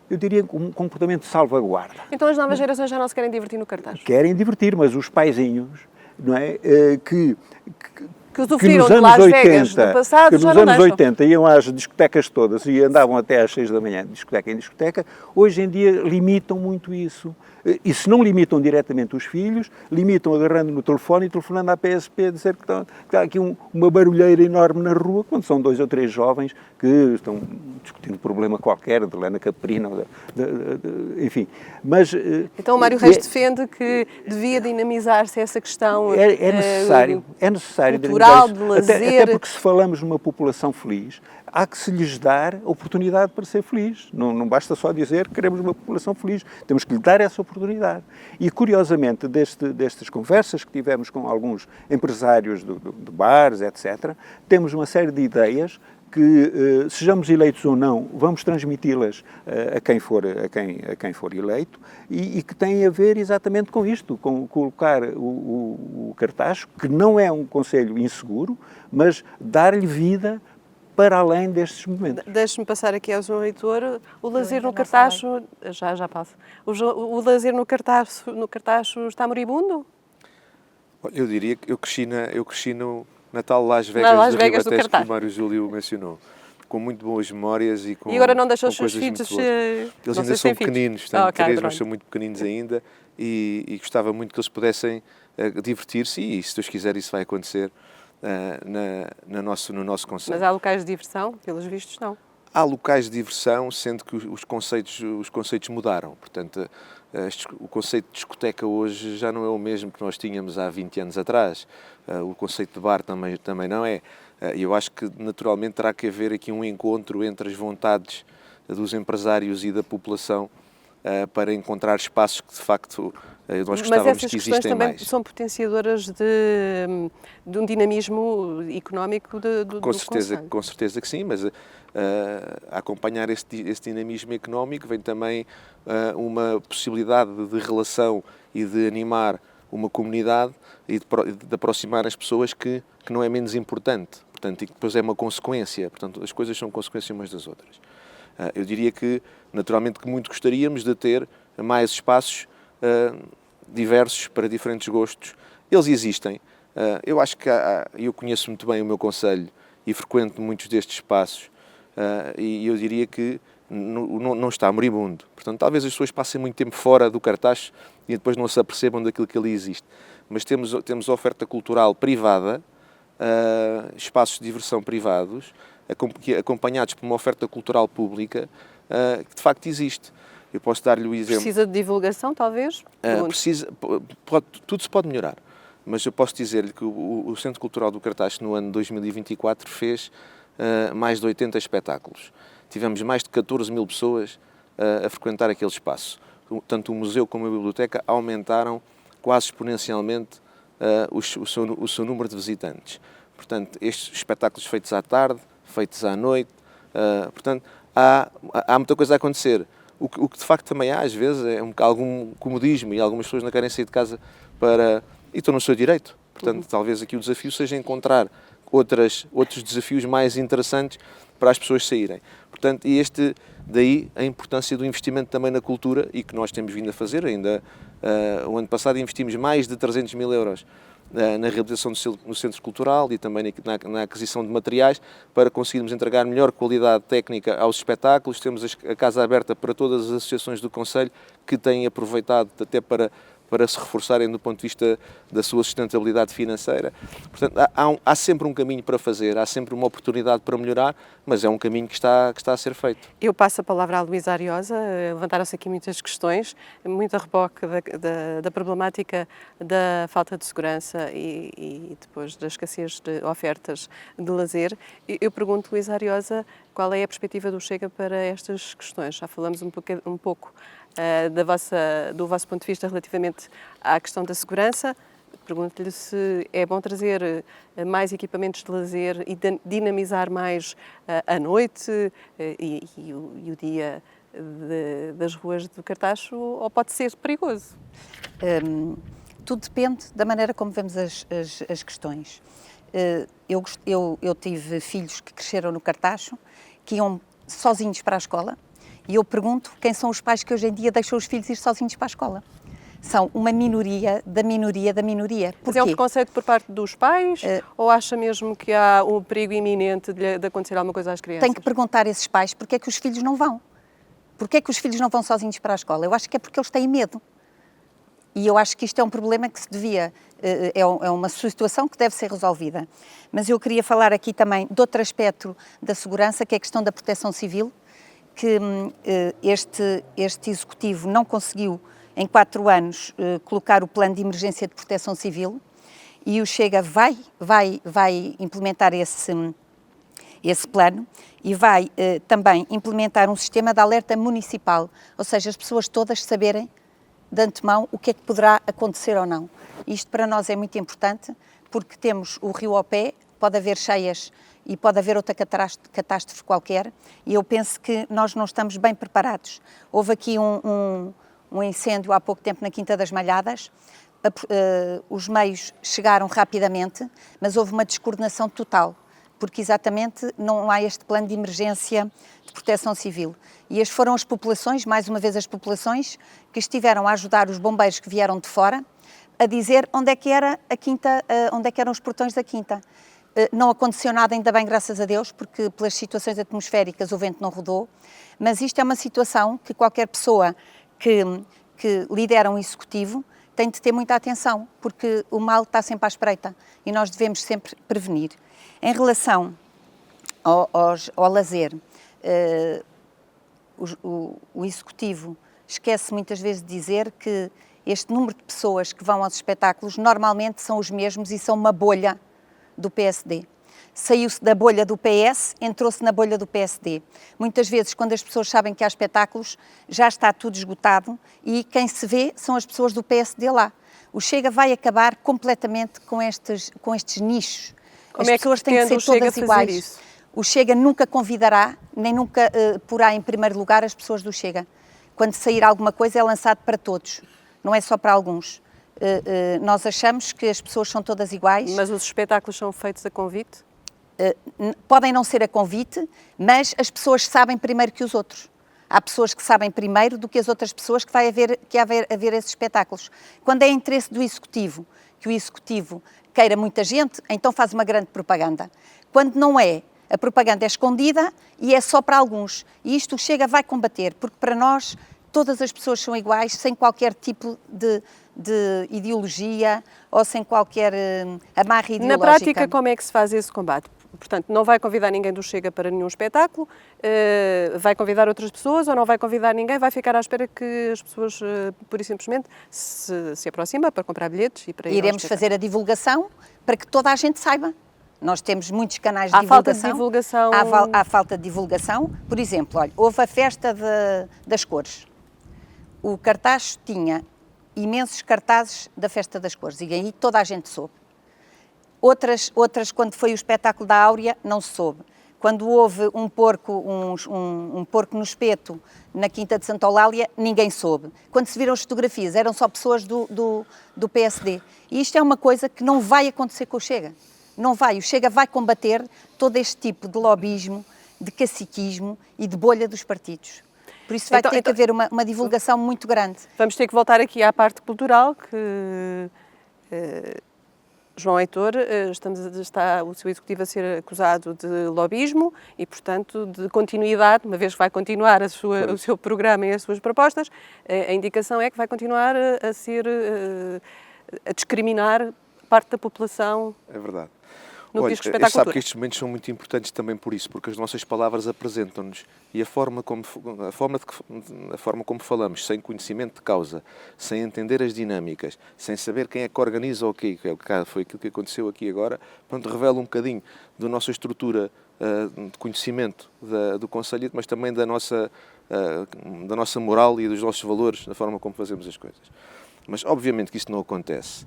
eu diria um comportamento de salvaguarda. Então as novas gerações já não se querem divertir no Cartaxo? Querem divertir, mas os paizinhos, não é, que usufruíram de Las Vegas do passado, que nos anos 80 iam às discotecas todas e andavam até às 6 da manhã, de discoteca em discoteca, hoje em dia limitam muito isso. E se não limitam diretamente os filhos, limitam agarrando no telefone e telefonando à PSP a dizer que está aqui uma barulheira enorme na rua, quando são 2 ou 3 jovens que estão discutindo um problema qualquer, de Helena Caprina, enfim. Mas, então o Mário Reis defende que devia dinamizar-se essa questão é necessário cultural, de lazer. Até porque se falamos numa população feliz, há que se lhes dar oportunidade para ser feliz. Não basta só dizer que queremos uma população feliz, temos que lhe dar essa oportunidade. E, curiosamente, destas conversas que tivemos com alguns empresários de bares, etc., temos uma série de ideias que, sejamos eleitos ou não, vamos transmiti-las a quem for eleito e que têm a ver exatamente com isto, com colocar o Cartaxo, que não é um concelho inseguro, mas dar-lhe vida para além destes momentos. Deixe-me passar aqui ao João Heitor. O lazer no Cartaxo... Já passo. O lazer no Cartaxo está moribundo? Eu diria que eu cresci na tal Las Vegas do Ribatejo que o Mário Júlio mencionou. Com muito boas memórias e com. E agora não deixa os seus filhos. Eles ainda são pequeninos, têm 3, mas são muito pequeninos ainda e gostava muito que eles pudessem divertir-se e, se Deus quiser, isso vai acontecer no nosso concelho. Mas há locais de diversão? Pelos vistos, não. Há locais de diversão, sendo que os conceitos mudaram. Portanto, o conceito de discoteca hoje já não é o mesmo que nós tínhamos há 20 anos atrás. O conceito de bar também não é. E eu acho que, naturalmente, terá que haver aqui um encontro entre as vontades dos empresários e da população para encontrar espaços que, de facto, nós gostávamos que existem mais. Mas essas questões também são potenciadoras de um dinamismo económico do concelho. Com certeza que sim, mas a acompanhar esse dinamismo económico vem também uma possibilidade de relação e de animar uma comunidade e de aproximar as pessoas que não é menos importante, portanto, e que depois é uma consequência, portanto, as coisas são consequências umas das outras. Eu diria que, naturalmente, que muito gostaríamos de ter mais espaços diversos para diferentes gostos. Eles existem. Eu acho que eu conheço muito bem o meu concelho e frequento muitos destes espaços e eu diria que não está moribundo. Portanto, talvez as pessoas passem muito tempo fora do Cartaxo e depois não se apercebam daquilo que ali existe. Mas temos oferta cultural privada, espaços de diversão privados, acompanhados por uma oferta cultural pública que de facto existe. Eu posso dar-lhe o exemplo. Precisa de divulgação, talvez? Tudo se pode melhorar, mas eu posso dizer-lhe que o Centro Cultural do Cartaxo no ano 2024 fez mais de 80 espetáculos. Tivemos mais de 14 mil pessoas a frequentar aquele espaço. Tanto o museu como a biblioteca aumentaram quase exponencialmente o seu número de visitantes. Portanto, estes espetáculos feitos à tarde, feitos à noite, portanto, há muita coisa a acontecer. O que de facto também há, às vezes, é algum comodismo e algumas pessoas não querem sair de casa e estão no seu direito. Portanto, talvez aqui o desafio seja encontrar outros desafios mais interessantes para as pessoas saírem. Portanto, e daí a importância do investimento também na cultura e que nós temos vindo a fazer. Ainda o ano passado investimos mais de 300 mil euros na reabilitação no centro cultural e também na aquisição de materiais para conseguirmos entregar melhor qualidade técnica aos espetáculos. Temos a casa aberta para todas as associações do Conselho que têm aproveitado até para se reforçarem do ponto de vista da sua sustentabilidade financeira. Portanto, há sempre um caminho para fazer, há sempre uma oportunidade para melhorar, mas é um caminho que está a ser feito. Eu passo a palavra à Luísa Ariosa. Levantaram-se aqui muitas questões, muito a reboque da problemática da falta de segurança e depois da escassez de ofertas de lazer. Eu pergunto, Luísa Ariosa, qual é a perspectiva do Chega para estas questões? Já falamos um pouco do vosso ponto de vista relativamente à questão da segurança. Pergunto-lhe se é bom trazer mais equipamentos de lazer e dinamizar mais a noite e o dia das ruas do Cartacho, ou pode ser perigoso? Tudo depende da maneira como vemos as questões. Eu tive filhos que cresceram no Cartacho, que iam sozinhos para a escola, e eu pergunto quem são os pais que hoje em dia deixam os filhos ir sozinhos para a escola. São uma minoria da minoria da minoria. Porquê? Mas é um preconceito por parte dos pais ou acha mesmo que há um perigo iminente de acontecer alguma coisa às crianças? Tenho que perguntar a esses pais porque é que os filhos não vão. Porque é que os filhos não vão sozinhos para a escola? Eu acho que é porque eles têm medo. E eu acho que isto é um problema que se devia, é uma situação que deve ser resolvida. Mas eu queria falar aqui também de outro aspecto da segurança, que é a questão da proteção civil, que este Executivo não conseguiu, em 4 anos, colocar o plano de emergência de proteção civil, e o Chega vai implementar esse plano e vai também implementar um sistema de alerta municipal, ou seja, as pessoas todas saberem de antemão o que é que poderá acontecer ou não. Isto para nós é muito importante porque temos o rio ao pé, pode haver cheias e pode haver outra catástrofe qualquer, e eu penso que nós não estamos bem preparados. Houve aqui um incêndio há pouco tempo na Quinta das Malhadas, os meios chegaram rapidamente, mas houve uma descoordenação total, porque exatamente não há este plano de emergência de proteção civil. E as foram as populações, mais uma vez as populações, que estiveram a ajudar os bombeiros que vieram de fora, a dizer onde é que era a Quinta, onde é que eram os portões da Quinta. Não aconteceu nada, ainda bem, graças a Deus, porque pelas situações atmosféricas o vento não rodou, mas isto é uma situação que qualquer pessoa que lidera um executivo tem de ter muita atenção, porque o mal está sempre à espreita e nós devemos sempre prevenir. Em relação ao lazer, o Executivo esquece muitas vezes de dizer que este número de pessoas que vão aos espetáculos normalmente são os mesmos e são uma bolha do PSD. Saiu-se da bolha do PS, entrou-se na bolha do PSD. Muitas vezes, quando as pessoas sabem que há espetáculos, já está tudo esgotado e quem se vê são as pessoas do PSD lá. O Chega vai acabar completamente com estes nichos. Como as pessoas têm que ser todas iguais. Isso? O Chega nunca convidará, nem nunca porá em primeiro lugar as pessoas do Chega. Quando sair alguma coisa é lançado para todos, não é só para alguns. Nós achamos que as pessoas são todas iguais. Mas os espetáculos são feitos a convite? Podem não ser a convite, mas as pessoas sabem primeiro que os outros. Há pessoas que sabem primeiro do que as outras pessoas que vai haver esses espetáculos. Quando é interesse do Executivo, que o Executivo queira muita gente, então faz uma grande propaganda. Quando não é, a propaganda é escondida e é só para alguns. E isto o Chega vai combater, porque para nós todas as pessoas são iguais, sem qualquer tipo de ideologia ou sem qualquer amarra ideológica. Na prática, como é que se faz esse combate? Portanto, não vai convidar ninguém do Chega para nenhum espetáculo, vai convidar outras pessoas ou não vai convidar ninguém, vai ficar à espera que as pessoas, pura e simplesmente, se aproximem para comprar bilhetes e para ir ao Iremos fazer a divulgação para que toda a gente saiba. Nós temos muitos canais de divulgação. Falta de divulgação. Há falta de divulgação. Por exemplo, olha, houve a festa das cores. O Cartacho tinha imensos cartazes da Festa das Cores e aí toda a gente soube. Outras, quando foi o espetáculo da Áurea, não se soube. Quando houve um porco no espeto na Quinta de Santa Eulália, ninguém soube. Quando se viram as fotografias, eram só pessoas do PSD. E isto é uma coisa que não vai acontecer com o Chega. Não vai. O Chega vai combater todo este tipo de lobismo, de caciquismo e de bolha dos partidos. Por isso vai ter que haver uma divulgação muito grande. Vamos ter que voltar aqui à parte cultural, que João Heitor, está o seu executivo a ser acusado de lobismo e, portanto, de continuidade, uma vez que vai continuar o seu programa e as suas propostas, a indicação é que vai continuar a discriminar parte da população. É verdade. No Olha, que diz respeito à sabe cultura. que estes momentos são muito importantes também por isso, porque as nossas palavras apresentam-nos e a forma como falamos, sem conhecimento de causa, sem entender as dinâmicas, sem saber quem é que organiza o quê, foi aquilo que aconteceu aqui agora, pronto, revela um bocadinho da nossa estrutura de conhecimento do Conselho, mas também da nossa moral e dos nossos valores, da forma como fazemos as coisas. Mas, obviamente, que isso não acontece.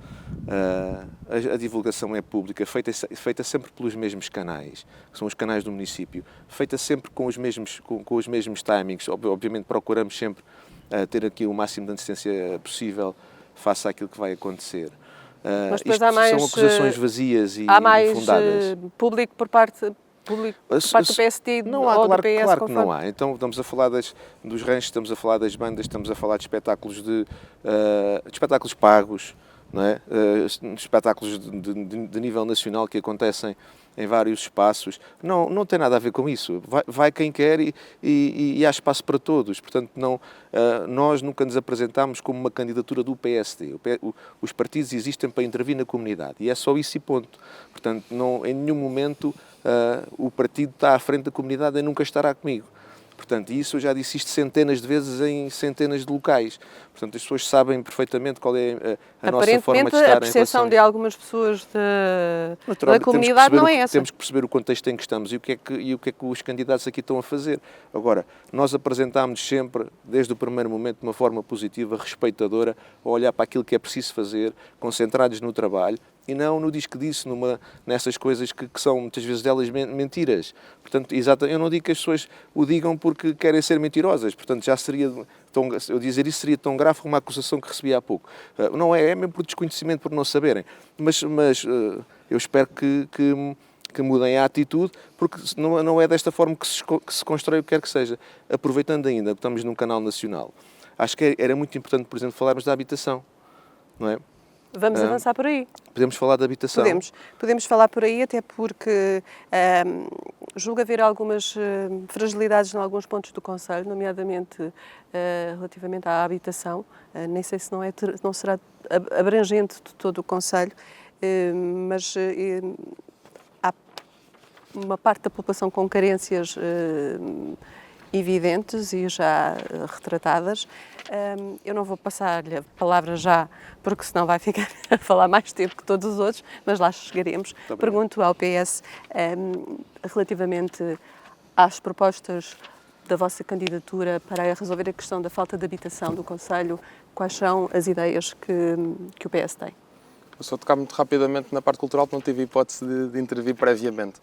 A divulgação é pública, feita sempre pelos mesmos canais, que são os canais do município, feita sempre com os mesmos timings. Obviamente, procuramos sempre ter aqui o máximo de assistência possível face àquilo que vai acontecer. Mas depois há mais, são acusações vazias e há mais infundadas. Público por parte do PSD não há, ou claro, do PS? claro que não há. Então estamos a falar dos ranchos, estamos a falar das bandas, estamos a falar de espetáculos de espetáculos pagos, não é? Espetáculos de nível nacional que acontecem em vários espaços. Não tem nada a ver com isso. Vai quem quer e há espaço para todos. Portanto, nós nunca nos apresentámos como uma candidatura do PSD. Os partidos existem para intervir na comunidade e é só isso e ponto. Portanto, em nenhum momento o partido está à frente da comunidade e nunca estará comigo. Portanto, isso eu já disse isto centenas de vezes em centenas de locais. Portanto, as pessoas sabem perfeitamente qual é a nossa forma de estar. A percepção de algumas pessoas da comunidade não é essa. Temos que perceber o contexto em que estamos e o que é que os candidatos aqui estão a fazer. Agora, nós apresentámos sempre, desde o primeiro momento, de uma forma positiva, respeitadora, a olhar para aquilo que é preciso fazer, concentrados no trabalho, e não no disco disso, nessas coisas que são muitas vezes delas mentiras. Portanto, eu não digo que as pessoas o digam porque querem ser mentirosas, portanto já seria, eu dizer isso seria tão grave como uma acusação que recebi há pouco. Não é mesmo por desconhecimento, por não saberem, mas eu espero que mudem a atitude, porque não é desta forma que se constrói o que quer que seja. Aproveitando ainda que estamos num canal nacional, acho que era muito importante, por exemplo, falarmos da habitação, não é? Vamos avançar por aí. Podemos falar da habitação? Podemos falar por aí, até porque julgo haver algumas fragilidades em alguns pontos do Conselho, nomeadamente relativamente à habitação. Nem sei se não será abrangente de todo o Conselho, mas há uma parte da população com carências evidentes e já retratadas. Eu não vou passar-lhe a palavra já, porque senão vai ficar a falar mais tempo que todos os outros, mas lá chegaremos. Pergunto ao PS, relativamente às propostas da vossa candidatura para resolver a questão da falta de habitação do Conselho, quais são as ideias que o PS tem? Eu só tocar muito rapidamente na parte cultural, porque não tive hipótese de intervir previamente.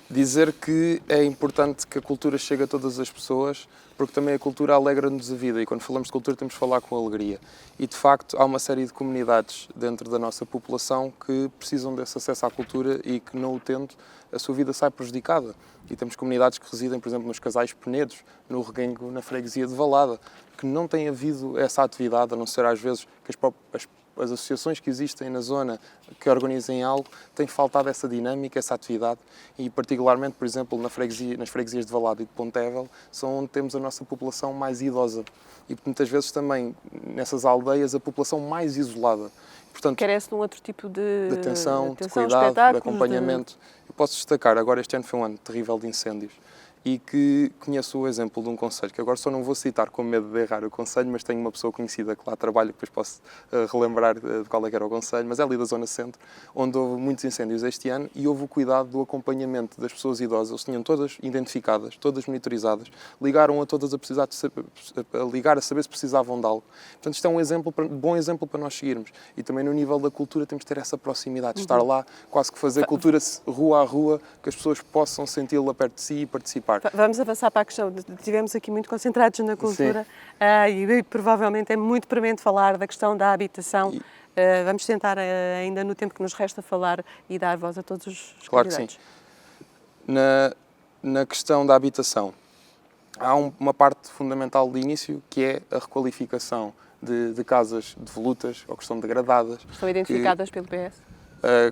Dizer que é importante que a cultura chegue a todas as pessoas, porque também a cultura alegra-nos a vida e quando falamos de cultura temos de falar com alegria. E de facto há uma série de comunidades dentro da nossa população que precisam desse acesso à cultura e que não o tendo, a sua vida sai prejudicada. E temos comunidades que residem, por exemplo, nos Casais Penedos, no Reguengo, na freguesia de Valada, que não tem havido essa atividade, a não ser às vezes que as associações que existem na zona que organizem algo, têm faltado essa dinâmica, essa atividade e particularmente, por exemplo, nas freguesias de Valada e de Pontevel, são onde temos a nossa população mais idosa e muitas vezes também nessas aldeias a população mais isolada. Portanto, carece de um outro tipo de atenção, de cuidado, de acompanhamento. Eu posso destacar, agora este ano foi um ano terrível de incêndios e que conheço o exemplo de um concelho, que agora só não vou citar com medo de errar o concelho, mas tenho uma pessoa conhecida que lá trabalha, que depois posso relembrar de qual é que era o concelho, mas é ali da zona centro, onde houve muitos incêndios este ano e houve o cuidado do acompanhamento das pessoas idosas. Eles tinham todas identificadas, todas monitorizadas, ligaram a todas a ligar a saber se precisavam de algo. Portanto, isto é um bom exemplo para nós seguirmos. E também no nível da cultura temos de ter essa proximidade, de estar lá, quase que fazer cultura rua a rua, que as pessoas possam senti-la perto de si e participar. Vamos avançar para a questão. Estivemos aqui muito concentrados na cultura e provavelmente é muito premente falar da questão da habitação. Vamos tentar, ainda no tempo que nos resta, falar e dar voz a todos os claro convidados. Que sim. Na questão da habitação, há uma parte fundamental de início, que é a requalificação de casas devolutas ou que estão degradadas. Estão identificadas pelo PS?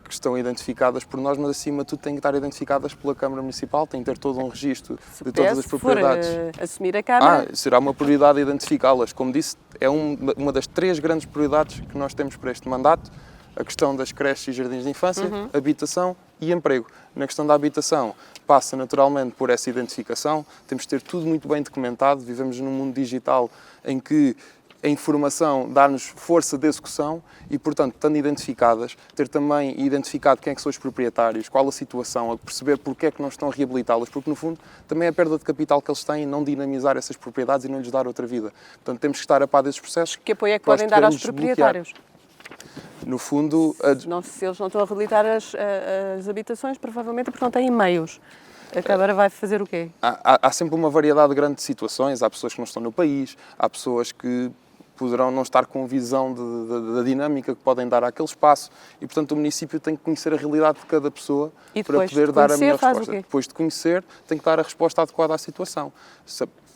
Que estão identificadas por nós, mas acima de tudo têm que estar identificadas pela Câmara Municipal, tem que ter todo um registro de todas as propriedades. Se for assumir a Câmara... Será uma prioridade identificá-las. Como disse, é uma das 3 grandes prioridades que nós temos para este mandato, a questão das creches e jardins de infância, habitação e emprego. Na questão da habitação, passa naturalmente por essa identificação, temos de ter tudo muito bem documentado, vivemos num mundo digital em que a informação dá-nos força de execução e, portanto, estando identificadas, ter também identificado quem é que são os proprietários, qual a situação, a perceber porque é que não estão a reabilitá-las, porque, no fundo, também é a perda de capital que eles têm e não dinamizar essas propriedades e não lhes dar outra vida. Portanto, temos que estar a par desses processos. Que apoio é que podem dar aos proprietários? No fundo... Se eles não estão a reabilitar as habitações, provavelmente porque não têm meios. A Câmara vai fazer o quê? Há sempre uma variedade grande de situações. Há pessoas que não estão no país, há pessoas que poderão não estar com visão da dinâmica que podem dar àquele espaço e, portanto, o município tem que conhecer a realidade de cada pessoa para poder dar a melhor resposta. Depois de conhecer, tem que dar a resposta adequada à situação.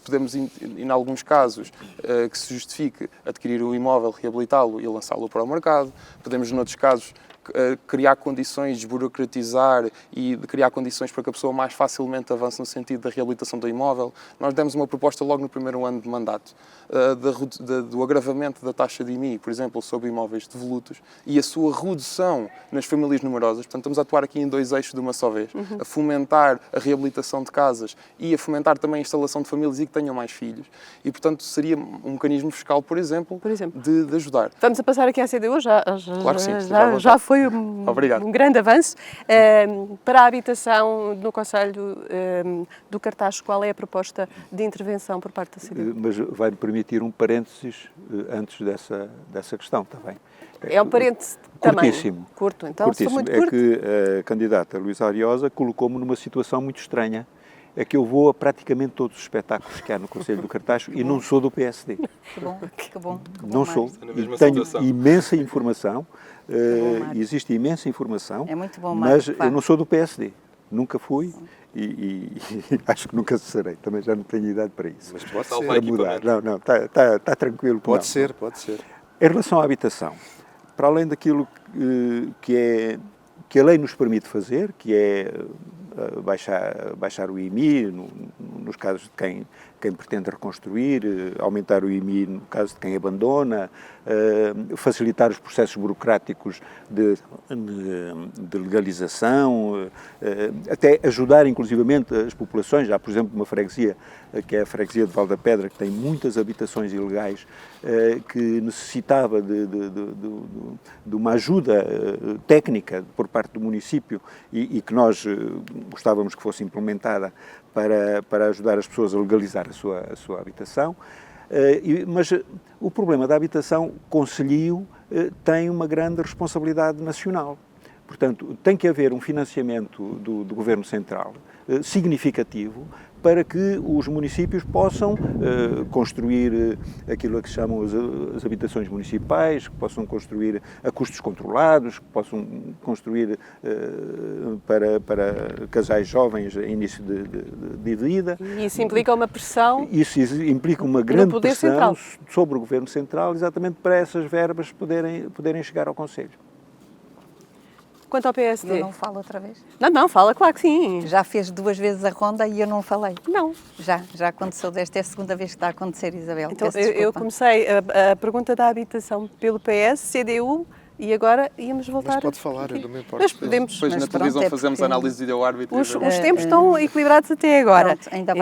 Podemos, em alguns casos, que se justifique adquirir o imóvel, reabilitá-lo e lançá-lo para o mercado. Podemos, noutros casos, criar condições, desburocratizar e criar condições para que a pessoa mais facilmente avance no sentido da reabilitação do imóvel. Nós demos uma proposta logo no primeiro ano de mandato do agravamento da taxa de IMI, por exemplo, sobre imóveis devolutos e a sua redução nas famílias numerosas. Portanto, estamos a atuar aqui em 2 eixos de uma só vez, a fomentar a reabilitação de casas e a fomentar também a instalação de famílias e que tenham mais filhos. E, portanto, seria um mecanismo fiscal, por exemplo. De ajudar. Vamos a passar aqui à CDU, claro que sim, já foi um grande avanço. Para a habitação no Concelho do Cartaxo, qual é a proposta de intervenção por parte da CDU? Mas vai-me permitir um parênteses antes dessa questão também. É um parênteses também curto, então curtíssimo. Sou muito curto. É que a candidata Luísa Ariosa colocou-me numa situação muito estranha. É que eu vou a praticamente todos os espetáculos que há no Concelho do Cartaxo e não sou do PSD. Que bom, que bom. Não sou. E tenho imensa informação, existe imensa informação, é muito bom, mas eu não sou do PSD. Nunca fui e acho que nunca serei. Também já não tenho idade para isso. Mas pode ser. Para mudar. Não, está tranquilo. Pode ser. Em relação à habitação, para além daquilo que a lei nos permite fazer, que é baixar o IMI, nos casos de quem pretende reconstruir, aumentar o IMI no caso de quem abandona, facilitar os processos burocráticos de legalização, até ajudar inclusivamente as populações. Há, por exemplo, uma freguesia, que é a freguesia de Valdapedra, que tem muitas habitações ilegais, que necessitava de uma ajuda técnica por parte do município e que nós gostávamos que fosse implementada para ajudar as pessoas a legalizar a sua habitação. Mas o problema da habitação concelhio tem uma grande responsabilidade nacional. Portanto, tem que haver um financiamento do Governo Central significativo para que os municípios possam construir aquilo a que se chamam as habitações municipais, que possam construir a custos controlados, que possam construir para casais jovens em início de vida. E isso implica uma pressão? Isso implica uma grande pressão sobre o Governo Central, exatamente para essas verbas poderem chegar ao Concelho. Quanto ao PSD? Eu não falo outra vez? Não, fala, claro que sim. Já fez 2 vezes a ronda e eu não falei? Não. Já aconteceu, esta é a segunda vez que está a acontecer, Isabel. Então, eu comecei a pergunta da habitação pelo PS, CDU, E agora íamos voltar... Mas pode falar, eu não me importo. Mas podemos... Depois Mas na pronto, televisão é fazemos porque- análise de vídeo-árbitro. Os tempos estão equilibrados até agora. Pronto, ainda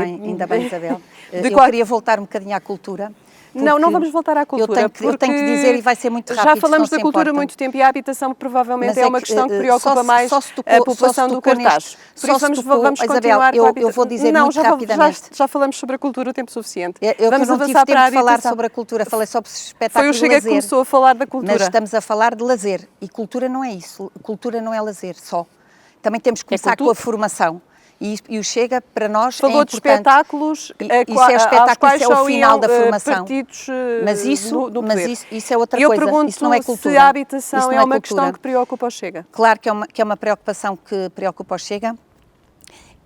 bem, Isabel. De Eu qual- queria voltar um bocadinho à cultura. Não porque vamos voltar à cultura. Eu tenho que porque dizer, e vai ser muito rápido. Já falamos se não da cultura há se importam. muito tempo e a habitação provavelmente Mas é uma questão que preocupa mais a população do Cartaz. Por isso vamos Isabel, continuar com a habitação. eu vou dizer não, muito rapidamente. já falamos sobre a cultura o tempo suficiente. Eu vamos não tive avançar tempo para a de falar habitação. sobre a cultura, falei sobre espetáculo Foi o e Chega que lazer. começou a falar da cultura. Mas estamos a falar de lazer. E cultura não é isso. Cultura não é lazer só. Também temos que começar com a formação. E o Chega, para nós, Falou é de importante. espetáculos, Isso é espetáculo, aos quais isso é o só final iam da formação. partidos Mas isso, no mas poder. isso é outra Eu coisa. pergunto Isso não é cultura. se a habitação Isso não é uma cultura. questão que preocupa o Chega. Claro que é uma preocupação que preocupa o Chega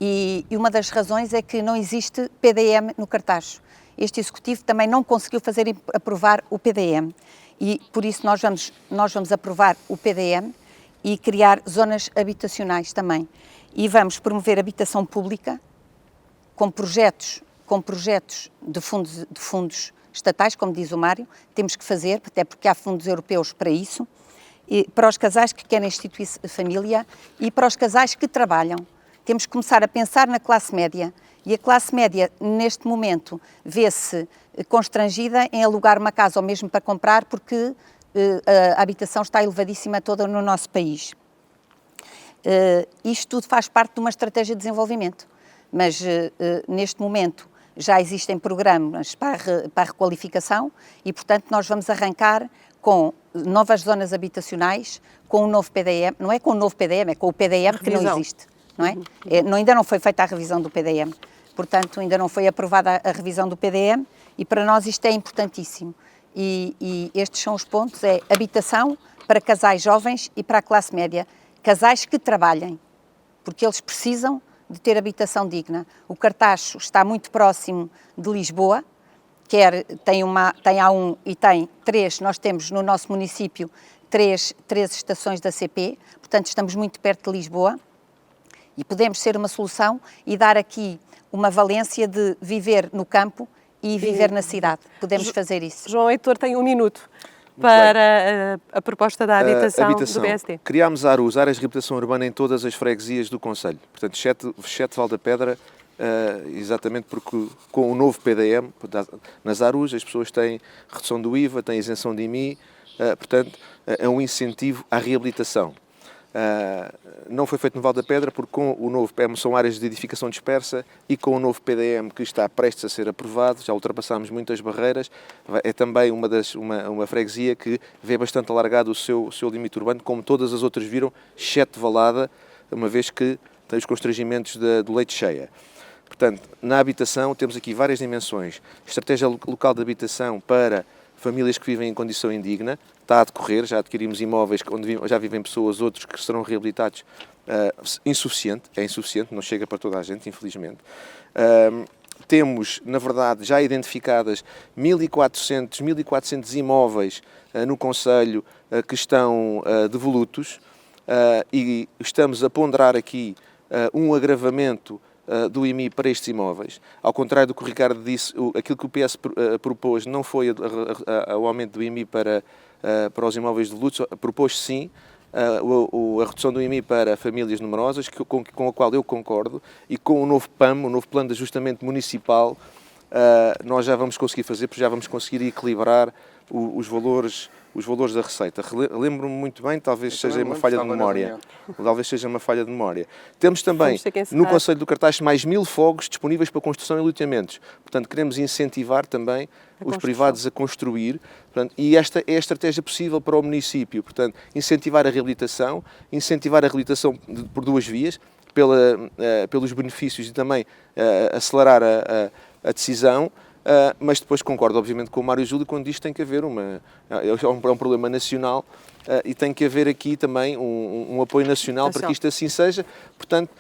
e uma das razões é que não existe PDM no Cartaz. Este Executivo também não conseguiu aprovar o PDM e por isso nós vamos aprovar o PDM e criar zonas habitacionais também. E vamos promover habitação pública com projetos de fundos estatais, como diz o Mário, temos que fazer, até porque há fundos europeus para isso, e para os casais que querem instituir família e para os casais que trabalham. Temos que começar a pensar na classe média. E a classe média, neste momento, vê-se constrangida em alugar uma casa ou mesmo para comprar, porque a habitação está elevadíssima toda no nosso país. Isto tudo faz parte de uma estratégia de desenvolvimento, mas neste momento já existem programas para a requalificação e, portanto, nós vamos arrancar com novas zonas habitacionais, com um novo PDM, não é com o novo PDM, é com o PDM que não existe, não é? Ainda não foi feita a revisão do PDM, portanto, ainda não foi aprovada a revisão do PDM e para nós isto é importantíssimo. E estes são os pontos, é habitação para casais jovens e para a classe média, casais que trabalhem, porque eles precisam de ter habitação digna. O Cartacho está muito próximo de Lisboa, tem A1 e tem 3, nós temos no nosso município 3 estações da CP, portanto estamos muito perto de Lisboa e podemos ser uma solução e dar aqui uma valência de viver no campo e viver na cidade. Podemos fazer isso. João Heitor tem 1 minuto para a proposta da habitação do PSD. Criámos ARUs, áreas de reabilitação urbana, em todas as freguesias do Conselho. Portanto, exceto Val da Pedra, exatamente porque com o novo PDM, nas ARUs, as pessoas têm redução do IVA, têm isenção de IMI, portanto, é um incentivo à reabilitação. Não foi feito no Val da Pedra porque com o novo PDM são áreas de edificação dispersa e com o novo PDM que está prestes a ser aprovado, já ultrapassámos muitas barreiras, é também uma freguesia que vê bastante alargado o seu limite urbano, como todas as outras viram, exceto Valada, uma vez que tem os constrangimentos do leite cheia. Portanto, na habitação temos aqui várias dimensões. Estratégia local de habitação para famílias que vivem em condição indigna, está a decorrer, já adquirimos imóveis onde já vivem pessoas, outros que serão reabilitados, é insuficiente, não chega para toda a gente, infelizmente. Temos, na verdade, já identificadas 1.400 imóveis no Conselho que estão devolutos e estamos a ponderar aqui um agravamento do IMI para estes imóveis. Ao contrário do que o Ricardo disse, aquilo que o PS propôs não foi o aumento do IMI para os imóveis devolutos, propôs sim a redução do IMI para famílias numerosas, com a qual eu concordo, e com o novo PAM, o novo Plano de Ajustamento Municipal, nós já vamos conseguir fazer, porque já vamos conseguir equilibrar os valores da receita. Lembro-me muito bem, talvez seja uma falha de memória. Temos também, no Conselho do Cartaz, mais 1000 fogos disponíveis para construção e loteamentos. Portanto, queremos incentivar também os privados a construir. Portanto, e esta é a estratégia possível para o município. Portanto, incentivar a reabilitação por duas vias, pelos benefícios e também acelerar a decisão. Mas depois concordo, obviamente, com o Mário Júlio quando diz que tem que haver é um problema nacional e tem que haver aqui também um apoio nacional para que isto assim seja. Portanto,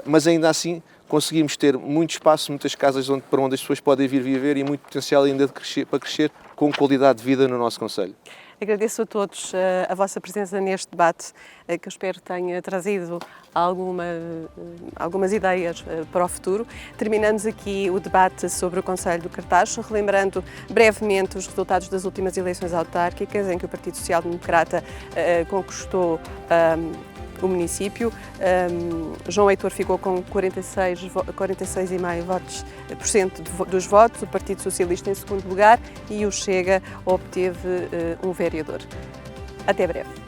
mas ainda assim conseguimos ter muito espaço, muitas casas para onde as pessoas podem vir viver e muito potencial ainda para crescer com qualidade de vida no nosso concelho. Agradeço a todos a vossa presença neste debate, que eu espero tenha trazido algumas ideias para o futuro. Terminamos aqui o debate sobre o Concelho do Cartaxo, relembrando brevemente os resultados das últimas eleições autárquicas, em que o Partido Social Democrata conquistou o município. João Heitor ficou com 46,5% dos votos, o Partido Socialista em segundo lugar e o Chega obteve um vereador. Até breve.